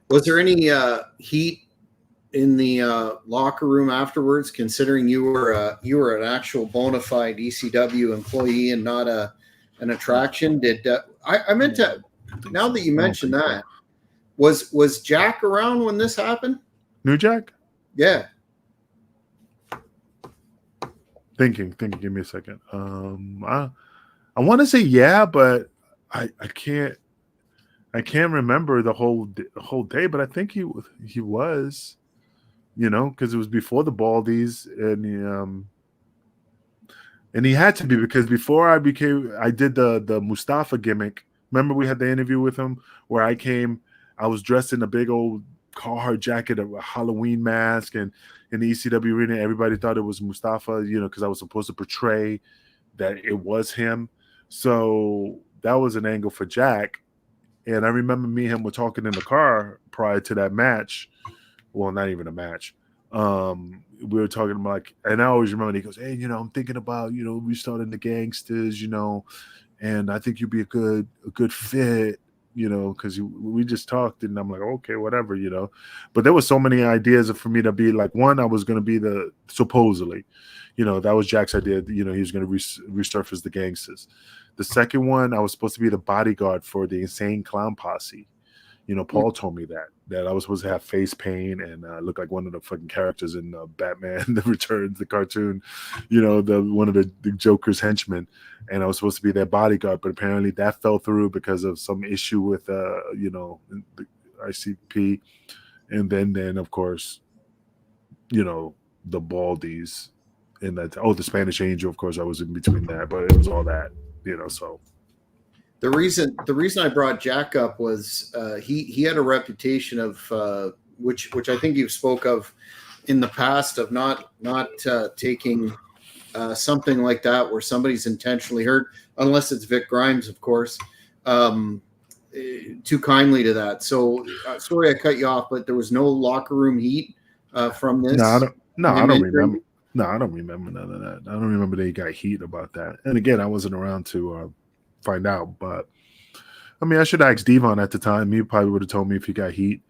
Was there any heat in the locker room afterwards, considering you were an actual bona fide ECW employee and not an attraction? Did I meant to? Now that you mentioned that, was Jack around when this happened? New Jack? Yeah. Thinking. Give me a second. I want to say yeah, but I can't remember the whole day. But I think he was, because it was before the Baldies, and he had to be, because before I did the Mustafa gimmick. Remember we had the interview with him where I was dressed in a big old Carhartt jacket, a Halloween mask, and in the ECW arena, everybody thought it was Mustafa, because I was supposed to portray that it was him. So that was an angle for Jack. And I remember me and him were talking in the car prior to that match. Well, not even a match. We were talking about, and I always remember, he goes, hey, I'm thinking about, restarting the Gangsters, and I think you'd be a good fit, because we just talked, and I'm like, okay, whatever, but there was so many ideas for me to be like, one, I was going to be supposedly, that was Jack's idea, he was going to resurface the Gangsters. The second one, I was supposed to be the bodyguard for the Insane Clown Posse. Paul told me that I was supposed to have face paint and look like one of the fucking characters in Batman the Returns, the cartoon, one of the Joker's henchmen, and I was supposed to be their bodyguard, but apparently that fell through because of some issue with the ICP, and then of course, the Baldies, and that the Spanish Angel, of course, I was in between that, but it was all that, so. The reason I brought Jack up was he had a reputation of which I think you've spoke of in the past, of not taking something like that where somebody's intentionally hurt, unless it's Vic Grimes, of course, too kindly to that. So sorry I cut you off, but there was no locker room heat from this. I don't remember. No, I don't remember none of that. I don't remember they got heat about that. And again, I wasn't around to find out, but I mean, I should ask Devon at the time. He probably would have told me if he got heat.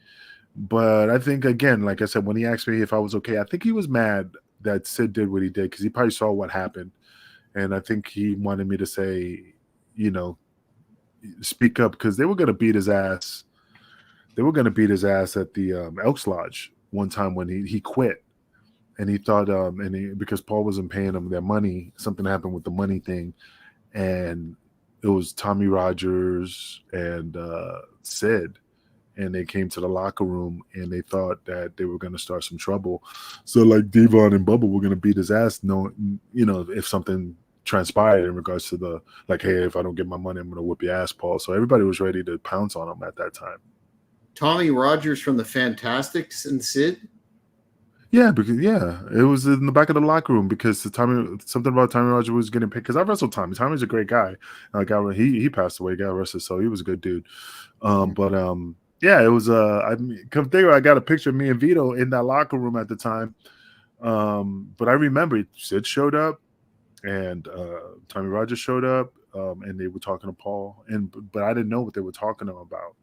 But I think, again, like I said, when he asked me if I was okay, I think he was mad that Sid did what he did, because he probably saw what happened, and I think he wanted me to say, speak up, because they were going to beat his ass. They were going to beat his ass at the Elks Lodge one time when he quit, and he thought because Paul wasn't paying them their money, something happened with the money thing, and it was Tommy Rogers and Sid, and they came to the locker room and they thought that they were going to start some trouble. So like Devon and Bubba were going to beat his ass, if something transpired in regards to the, like, hey, if I don't get my money, I'm going to whip your ass, Paul. So everybody was ready to pounce on him at that time. Tommy Rogers from the Fantastics and Sid? Yeah, because it was in the back of the locker room, because something about Tommy Rogers was getting picked, because I wrestled Tommy. Tommy's a great guy. He passed away, got arrested, so he was a good dude. But it was come there. I got a picture of me and Vito in that locker room at the time. But I remember Sid showed up, and Tommy Rogers showed up, and they were talking to Paul, but I didn't know what they were talking to him about.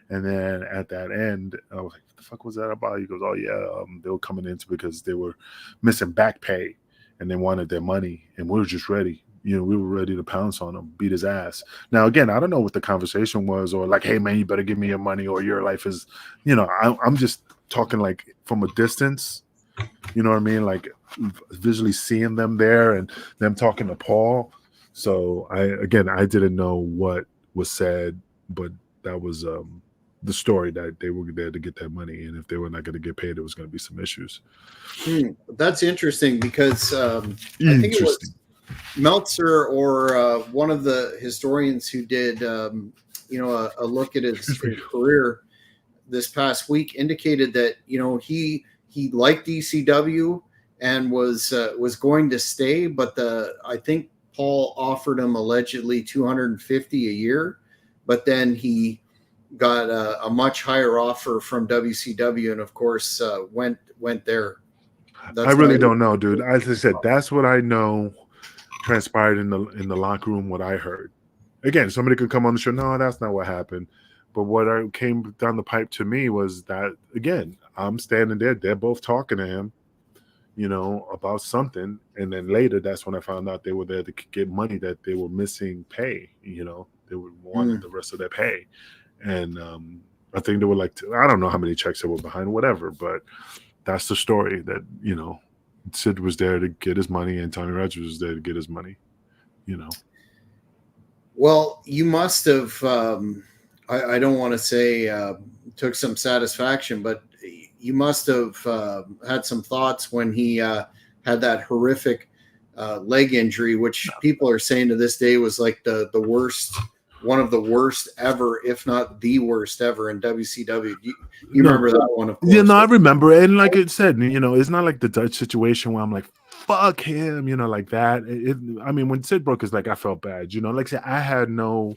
And then at that end, I was like, what the fuck was that about? He goes, oh, yeah, they were coming in because they were missing back pay and they wanted their money. And we were just ready. We were ready to pounce on him, beat his ass. Now, again, I don't know what the conversation was, or like, hey, man, you better give me your money, or your life is, I'm just talking like from a distance, you know what I mean? Like visually seeing them there and them talking to Paul. So I didn't know what was said, but that was the story, that they were there to get that money, and if they were not going to get paid, there was going to be some issues. That's interesting, because I think it was Meltzer or one of the historians who did a look at his career this past week indicated that he liked ECW and was going to stay, but I think Paul offered him allegedly $250 a year, but then he got a much higher offer from WCW, and of course went there. I really don't know, dude. As I said, that's what I know transpired in the locker room. What I heard. Again, somebody could come on the show. No, that's not what happened. But what I came down the pipe to me was that, again, I'm standing there. They're both talking to him, about something. And then later, that's when I found out they were there to get money that they were missing pay. They wanted the rest of their pay. And I think they were like, I don't know how many checks they were behind, whatever. But that's the story that, Sid was there to get his money and Tommy Rogers was there to get his money, Well, you must have, I don't want to say took some satisfaction, but you must have had some thoughts when he had that horrific leg injury, which people are saying to this day was like the worst, one of the worst ever, if not the worst ever in WCW. You remember that one, of course. Yeah, no, I remember. And like it said, it's not like the Dutch situation where I'm like, fuck him, like that. I mean, when Sid broke his leg, I felt bad. Like I said, I had no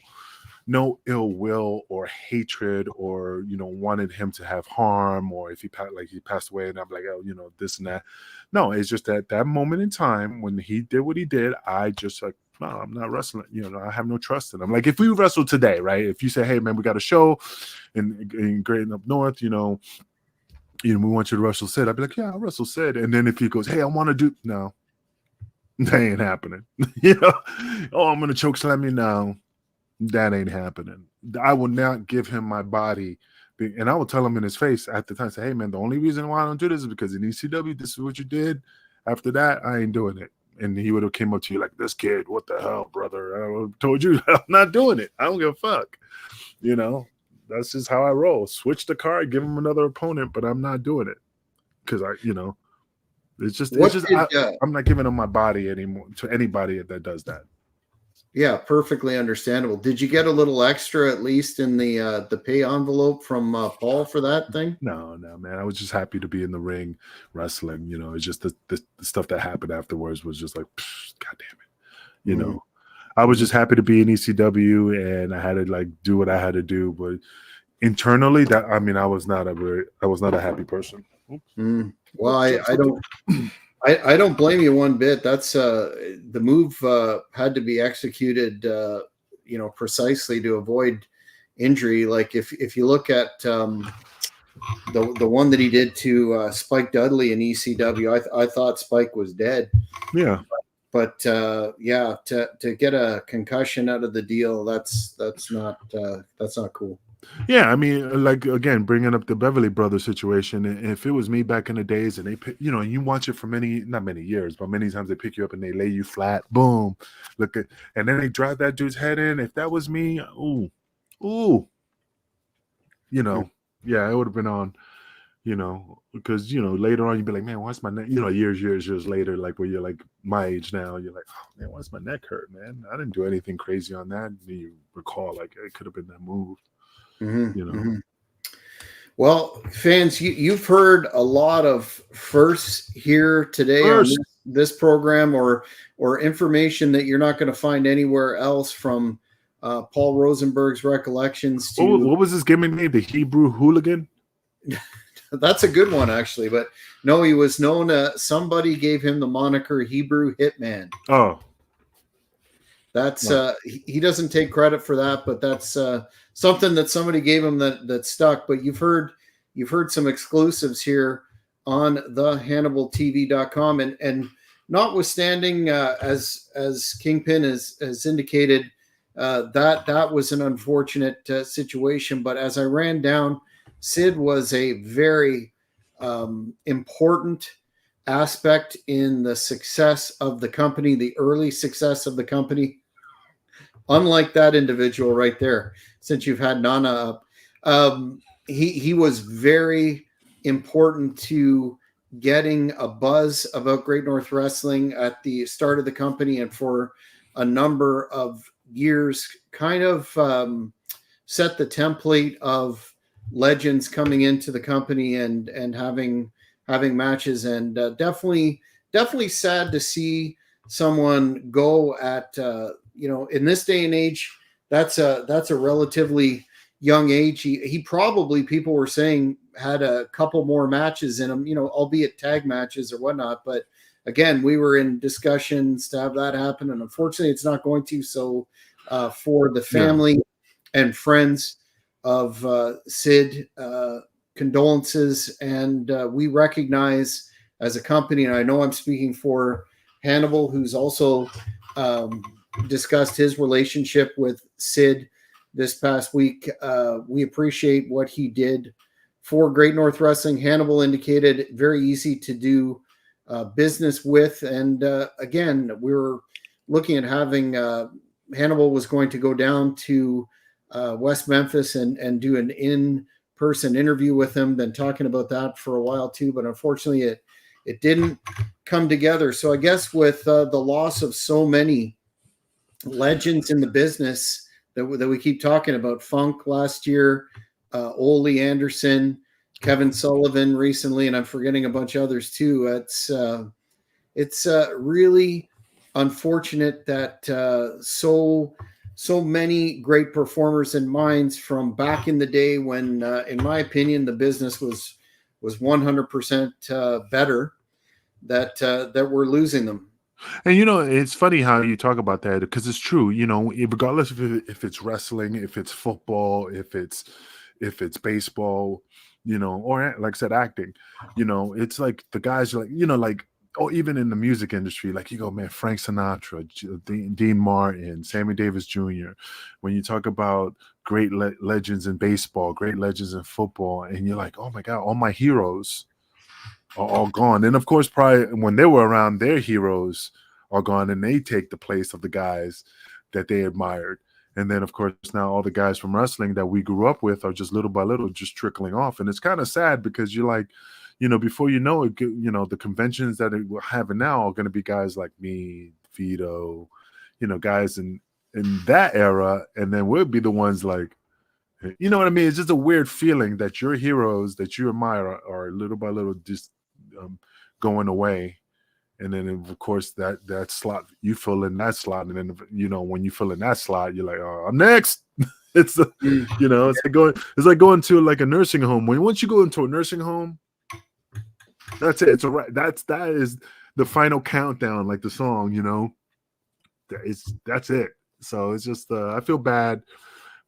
ill will or hatred or wanted him to have harm, or if he passed away and I'm like, oh, this and that. No, it's just that moment in time when he did what he did, I just like, no, I'm not wrestling. I have no trust in him. Like if we wrestle today, right? If you say, hey man, we got a show in Great Up North, we want you to wrestle Sid, I'd be like, yeah, I'll wrestle Sid. And then if he goes, hey, I want to do, no, that ain't happening. Oh, I'm gonna choke slam you now. That ain't happening. I will not give him my body. And I will tell him in his face at the time, say, hey, man, the only reason why I don't do this is because in ECW, this is what you did. After that, I ain't doing it. And he would have came up to you like, this kid, what the hell, brother? I told you I'm not doing it. I don't give a fuck. That's just how I roll. Switch the card, give him another opponent, but I'm not doing it. Because I'm not giving him my body anymore to anybody that does that. Yeah, perfectly understandable. Did you get a little extra, at least in the pay envelope from Paul for that thing? No, man. I was just happy to be in the ring wrestling. It's just the stuff that happened afterwards was just like, God damn it. I was just happy to be in ECW and I had to like do what I had to do. But internally, I was not a happy person. Well, I don't blame you one bit. That's the move had to be executed, precisely to avoid injury. Like if you look at the one that he did to Spike Dudley in ECW, I thought Spike was dead. Yeah, but to get a concussion out of the deal, that's not cool. Yeah, I mean, like again, bringing up the Beverly Brothers situation. If it was me back in the days, and they, you watch it for not many years, but many times they pick you up and they lay you flat, boom, and then they drive that dude's head in. If that was me, yeah, it would have been on, because later on you'd be like, man, why's my neck? Years later, like where you're like my age now, you're like, oh man, why's my neck hurt, man? I didn't do anything crazy on that. And you recall like it could have been that move. Well, fans, you've heard a lot of firsts here today on this program, or information that you're not going to find anywhere else, from Paul Rosenberg's recollections to what was his gimmick name? The Hebrew Hooligan. That's a good one, actually. But no, he was known. Somebody gave him the moniker Hebrew Hitman. Oh. That's he doesn't take credit for that, but that's something that somebody gave him that stuck. But you've heard some exclusives here on the HannibalTV.com, and notwithstanding, as Kingpin has indicated, that was an unfortunate situation. But as I ran down, Sid was a very important aspect in the success of the company, the early success of the company. Unlike that individual right there, since you've had Nana up, he was very important to getting a buzz about Great North Wrestling at the start of the company, and for a number of years kind of set the template of legends coming into the company and having matches, and definitely sad to see someone go at in this day and age. That's a relatively young age. He probably, people were saying, had a couple more matches in him, albeit tag matches or whatnot. But again, we were in discussions to have that happen, and unfortunately, it's not going to. So, for the family and friends of Sid, condolences, and we recognize as a company, and I know I'm speaking for Hannibal, who's also discussed his relationship with Sid this past week. We appreciate what he did for Great North Wrestling. Hannibal indicated very easy to do business with, and again, we were looking at having Hannibal was going to go down to West Memphis and do an in-person interview with him. Been talking about that for a while too, but unfortunately it didn't come together. So I guess with the loss of so many legends in the business that we keep talking about, Funk last year, Ole Anderson, Kevin Sullivan recently, and I'm forgetting a bunch of others too. It's really unfortunate that so many great performers and minds from back in the day when, in my opinion, the business was 100% better, that we're losing them. And it's funny how you talk about that, because it's true. Regardless if it's wrestling, if it's football, if it's baseball, or like I said, acting. It's like the guys are like, or even in the music industry, like you go, man, Frank Sinatra, Dean Martin, Sammy Davis Jr. When you talk about great legends in baseball, great legends in football, and you're like, oh my God, all my heroes are all gone. And of course, probably when they were around, their heroes are gone, and they take the place of the guys that they admired. And then, of course, now all the guys from wrestling that we grew up with are just little by little just trickling off. And it's kind of sad, because you're like, before you know it, the conventions that we're having now are going to be guys like me, Vito, guys in that era. And then we'll be the ones like, you know what I mean? It's just a weird feeling that your heroes that you admire are little by little just going away. And then, of course, that slot, you fill in that slot. And then, when you fill in that slot, you're like, oh, I'm next. It's it's like going to like a nursing home. Once you go into a nursing home, that's it. It's all right. That is the final countdown, like the song, that's it. So it's just, I feel bad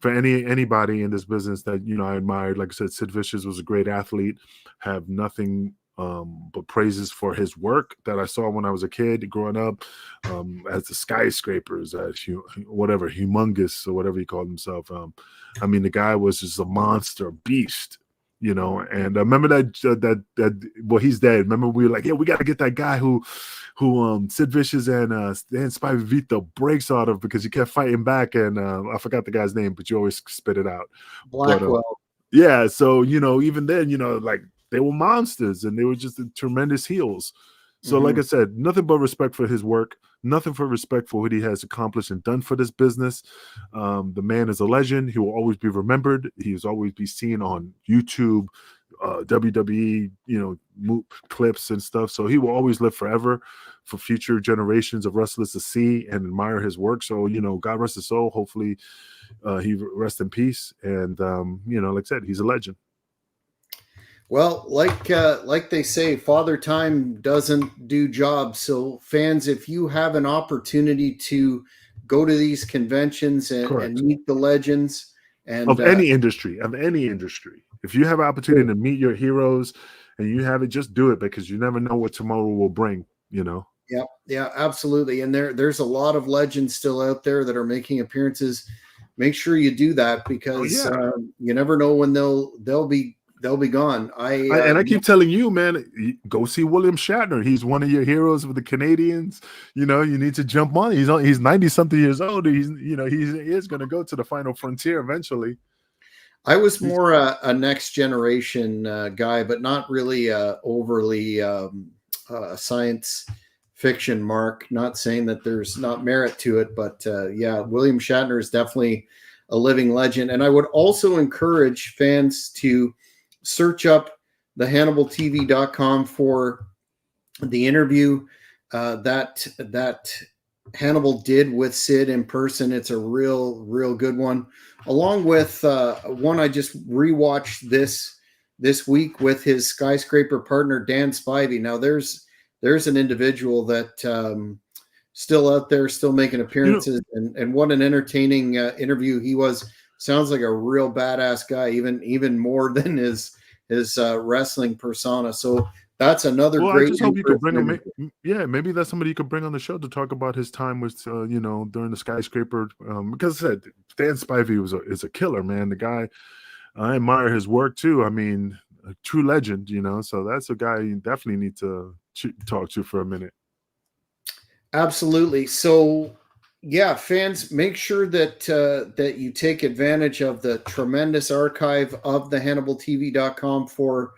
for anybody in this business that, I admired. Like I said, Sid Vicious was a great athlete. Have nothing but praises for his work that I saw when I was a kid growing up, as the skyscrapers, whatever, humongous or whatever he called himself. I mean, the guy was just a monster, beast, and I remember that well, he's dead. Remember we were like, yeah, we got to get that guy who Sid Vicious and Spy Vito breaks out of, because he kept fighting back, and I forgot the guy's name, but you always spit it out. Blackwell. Yeah, so even then, like, they were monsters, and they were just tremendous heels. So, like I said, nothing but respect for his work, nothing but respect for what he has accomplished and done for this business. The man is a legend. He will always be remembered. He will always be seen on YouTube, WWE, clips and stuff. So he will always live forever for future generations of wrestlers to see and admire his work. So, God rest his soul. Hopefully he rests in peace. And, like I said, he's a legend. Well, like they say, Father Time doesn't do jobs. So fans, if you have an opportunity to go to these conventions and meet the legends and of any industry, if you have an opportunity to meet your heroes and you have it, just do it, because you never know what tomorrow will bring, Yeah, absolutely. And there's a lot of legends still out there that are making appearances. Make sure you do that, because you never know when they'll be gone. I keep telling you, man, go see William Shatner. He's one of your heroes of the Canadians. You need to jump on. He's 90 something years old. He is going to go to the final frontier eventually. I was more a next generation guy, but not really overly science fiction, Mark. Not saying that there's not merit to it, but William Shatner is definitely a living legend. And I would also encourage fans to search up the HannibalTV.com for the interview that Hannibal did with Sid in person. It's a real good one. Along with one I just rewatched this week with his skyscraper partner Dan Spivey. Now there's an individual that still out there, still making You know, appearances, and what an entertaining interview he was. Sounds like a real badass guy, even more than his wrestling persona. So that's another well, I great just hope you could in-person bring him. interview. Yeah, maybe that's somebody you could bring on the show to talk about his time with, during the skyscraper. Because I said Dan Spivey is a killer, man. The guy, I admire his work too. I mean, a true legend, So that's a guy you definitely need to talk to for a minute. Absolutely. So, yeah, fans, make sure that you take advantage of the tremendous archive of the HannibalTV.com for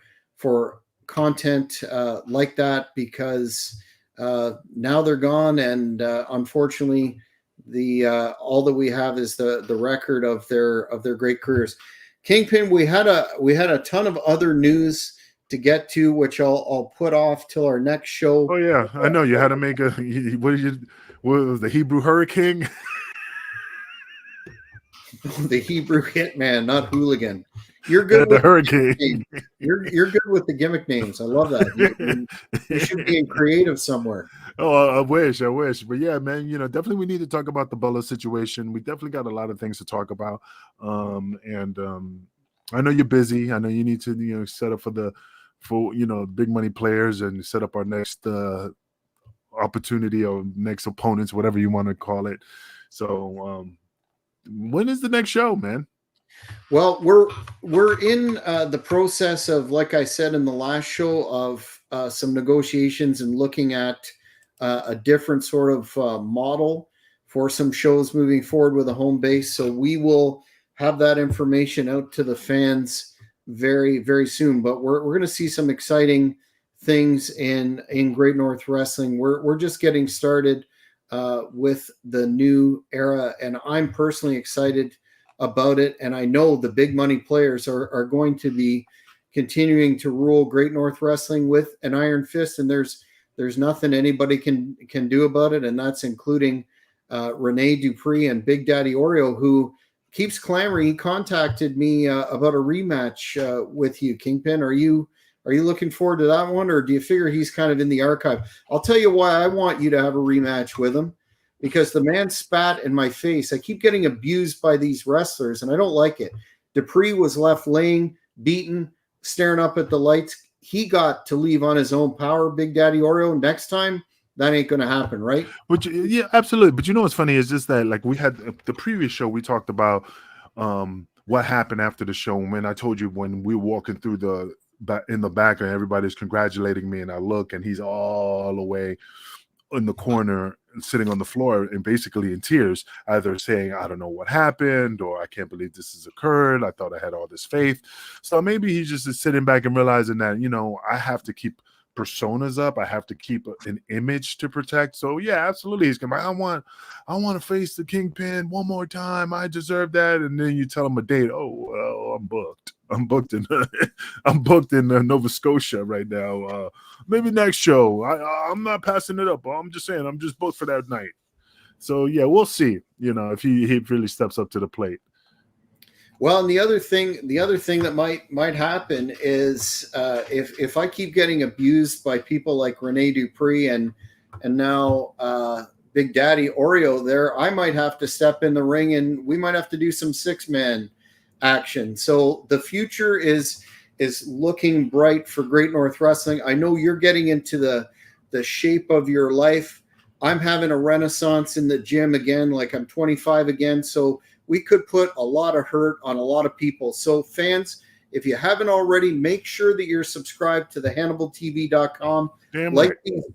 content like that, because now they're gone, and unfortunately, the all that we have is the record of their great careers. Kingpin, we had a ton of other news to get to, which I'll put off till our next show. Oh yeah, I know you had to make a what was the Hebrew hurricane? The Hebrew hitman, not hooligan. You're good The with hurricane. names. You're good with the gimmick names. I love that. You should be in creative somewhere. Oh, I wish, but yeah, man, definitely we need to talk about the Bella situation. We definitely got a lot of things to talk about, and I know you're busy. I know you need to, set up for big money players and set up our next opportunity or next opponents, whatever you want to call it. So, when is the next show, man? Well, we're in the process of, like I said in the last show, of some negotiations and looking at a different sort of model for some shows moving forward with a home base. So we will have that information out to the fans very soon. But we're going to see some exciting things in Great North Wrestling. We're just getting started with the new era, and I'm personally excited about it. And I know the big money players are going to be continuing to rule Great North Wrestling with an iron fist, and there's nothing anybody can do about it, and that's including Rene Dupree and Big Daddy Oreo, who keeps clamoring. He contacted me about a rematch with you, Kingpin. Are you looking forward to that one, or do you figure he's kind of in the archive? I'll tell you why I want you to have a rematch with him, because the man spat in my face. I keep getting abused by these wrestlers, and I don't like it. Dupree was left laying, beaten, staring up at the lights. He got to leave on his own power, Big Daddy Oreo. Next time, that ain't going to happen, right? But yeah, absolutely. But what's funny is just that, like, we had the previous show, we talked about what happened after the show. When I told you, when we were walking through in the back and everybody's congratulating me, and I look and he's all the way in the corner sitting on the floor and basically in tears, either saying, I don't know what happened, or I can't believe this has occurred. I thought I had all this faith. So maybe he's just sitting back and realizing that, I have to keep personas up. I have to keep an image to protect. So yeah, absolutely. He's going, I want to face the Kingpin one more time. I deserve that. And then you tell him a date. Oh, well, I'm booked. I'm booked in Nova Scotia right now. Maybe next show. I'm not passing it up. I'm just saying I'm just booked for that night. So yeah, we'll see. If he really steps up to the plate. Well, and the other thing that might happen is if I keep getting abused by people like Rene Dupree and now Big Daddy Oreo there, I might have to step in the ring, and we might have to do some 6-man action. So the future is looking bright for Great North Wrestling. I know you're getting into the shape of your life. I'm having a renaissance in the gym again, like I'm 25 again. So we could put a lot of hurt on a lot of people. So fans, if you haven't already, make sure that you're subscribed to the HannibalTV.com.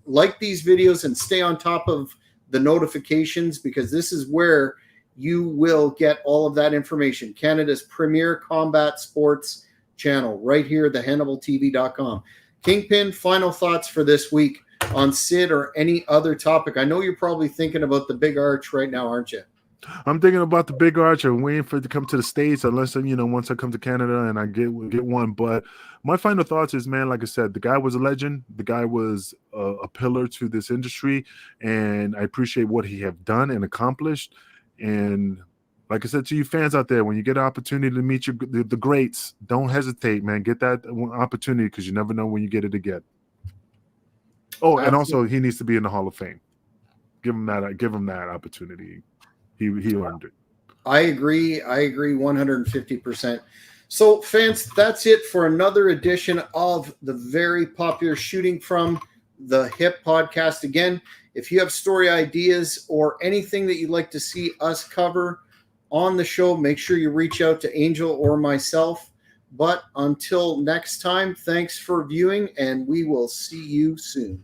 Like these videos and stay on top of the notifications, because this is where you will get all of that information. Canada's premier combat sports channel right here, the HannibalTV.com. Kingpin, final thoughts for this week on Sid or any other topic. I know you're probably thinking about the big arch right now, aren't you? I'm thinking about the big arch and waiting for it to come to the States, unless once I come to Canada and I get one. But my final thoughts is, man, like I said, the guy was a legend. The guy was a pillar to this industry, and I appreciate what he have done and accomplished. And like I said to you fans out there, when you get an opportunity to meet the greats, don't hesitate, man. Get that opportunity, because you never know when you get it again. Oh, and also he needs to be in the Hall of Fame. Give him that opportunity. He earned it. I agree 150%. So, fans, that's it for another edition of the very popular Shooting from the Hip podcast. Again, if you have story ideas or anything that you'd like to see us cover on the show, make sure you reach out to Angel or myself. But until next time, thanks for viewing, and we will see you soon.